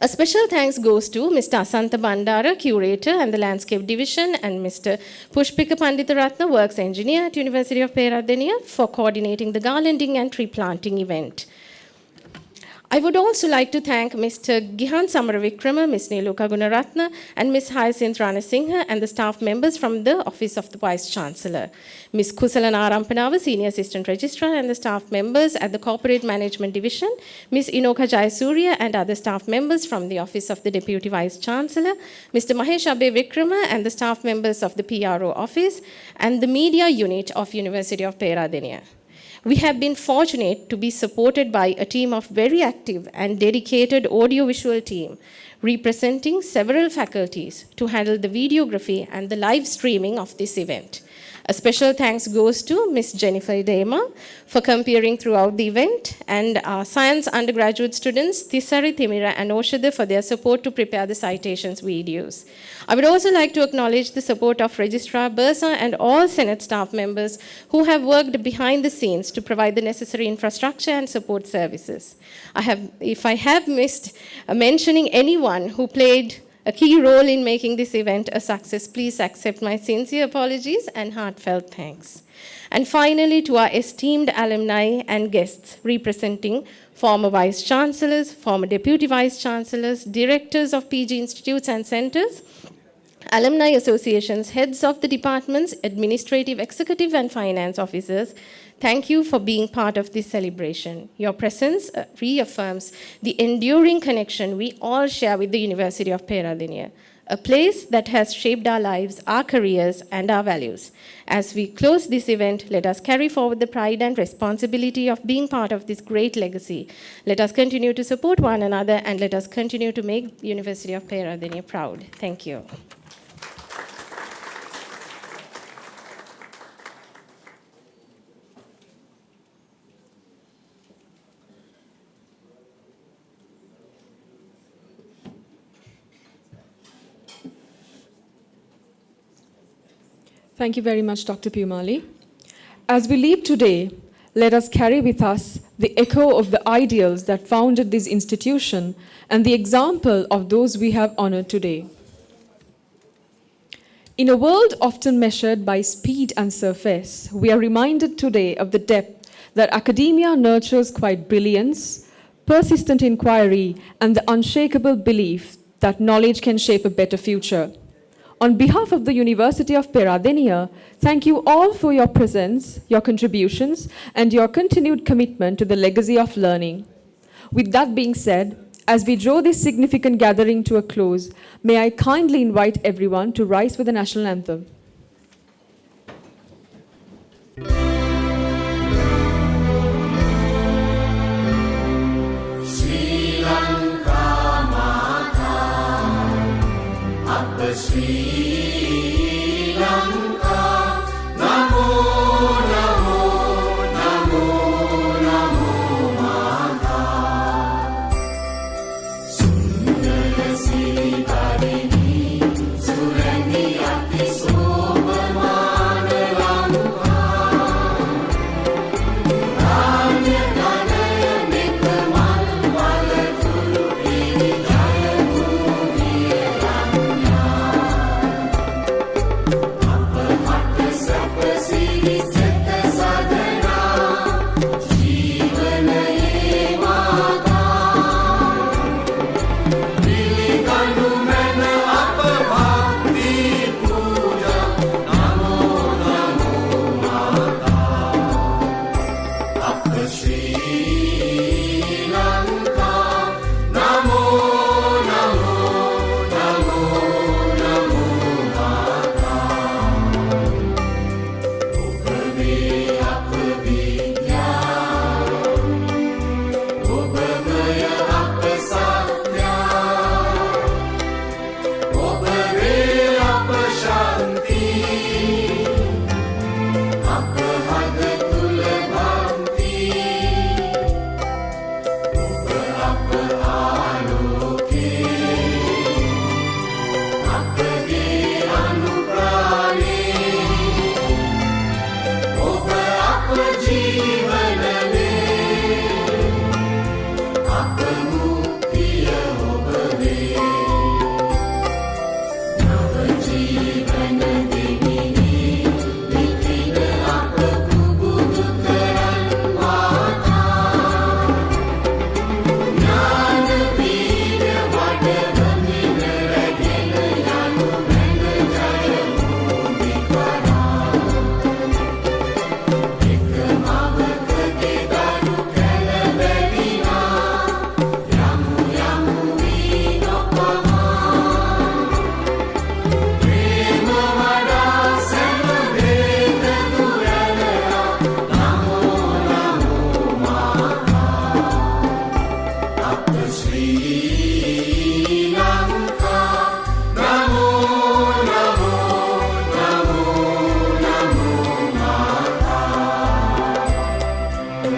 [SPEAKER 7] A special thanks goes to Mr. Asantha Bandara, Curator and the Landscape Division, and Mr. Pushpika Panditaratna, Works Engineer at University of Peradeniya, for coordinating the garlanding and tree planting event. I would also like to thank Mr. Gihan Samaravikrama, Ms. Neeluka Gunaratna, and Ms. Hyacinth Ranasinghe and the staff members from the Office of the Vice Chancellor. Ms. Kusalana Arampanava, Senior Assistant Registrar, and the staff members at the Corporate Management Division, Ms. Inoka Jayasurya and other staff members from the Office of the Deputy Vice Chancellor, Mr. Mahesh Abhay Vikrama and the staff members of the PRO Office, and the Media Unit of University of Peradeniya. We have been fortunate to be supported by a team of very active and dedicated audiovisual team representing several faculties to handle the videography and the live streaming of this event. A special thanks goes to Ms. Jennifer Dema for comparing throughout the event, and our science undergraduate students Tisari Timira and Oshada for their support to prepare the citations videos. I would also like to acknowledge the support of Registrar Bursa and all Senate staff members who have worked behind the scenes to provide the necessary infrastructure and support services. If I have missed mentioning anyone who played a key role in making this event a success, please accept my sincere apologies and heartfelt thanks. And finally, to our esteemed alumni and guests representing former Vice Chancellors, former Deputy Vice Chancellors, directors of PG institutes and centers, alumni associations, heads of the departments, administrative, executive, and finance officers, thank you for being part of this celebration. Your presence reaffirms the enduring connection we all share with the University of Peradeniya, a place that has shaped our lives, our careers, and our values. As we close this event, let us carry forward the pride and responsibility of being part of this great legacy. Let us continue to support one another, and let us continue to make the University of Peradeniya proud. Thank you.
[SPEAKER 1] Thank you very much, Dr. Pumali. As we leave today, let us carry with us the echo of the ideals that founded this institution and the example of those we have honored today. In a world often measured by speed and surface, we are reminded today of the depth that academia nurtures quiet brilliance, persistent inquiry, and the unshakable belief that knowledge can shape a better future. On behalf of the University of Peradeniya, thank you all for your presence, your contributions, and your continued commitment to the legacy of learning. With that being said, as we draw this significant gathering to a close, may I kindly invite everyone to rise for the national anthem.
[SPEAKER 8] Sri Lanka Mata, Appa Sri Lanka, Namo Namo Namo Namo Mata, Sundara Sri Karini, Surani Ati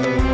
[SPEAKER 8] Namo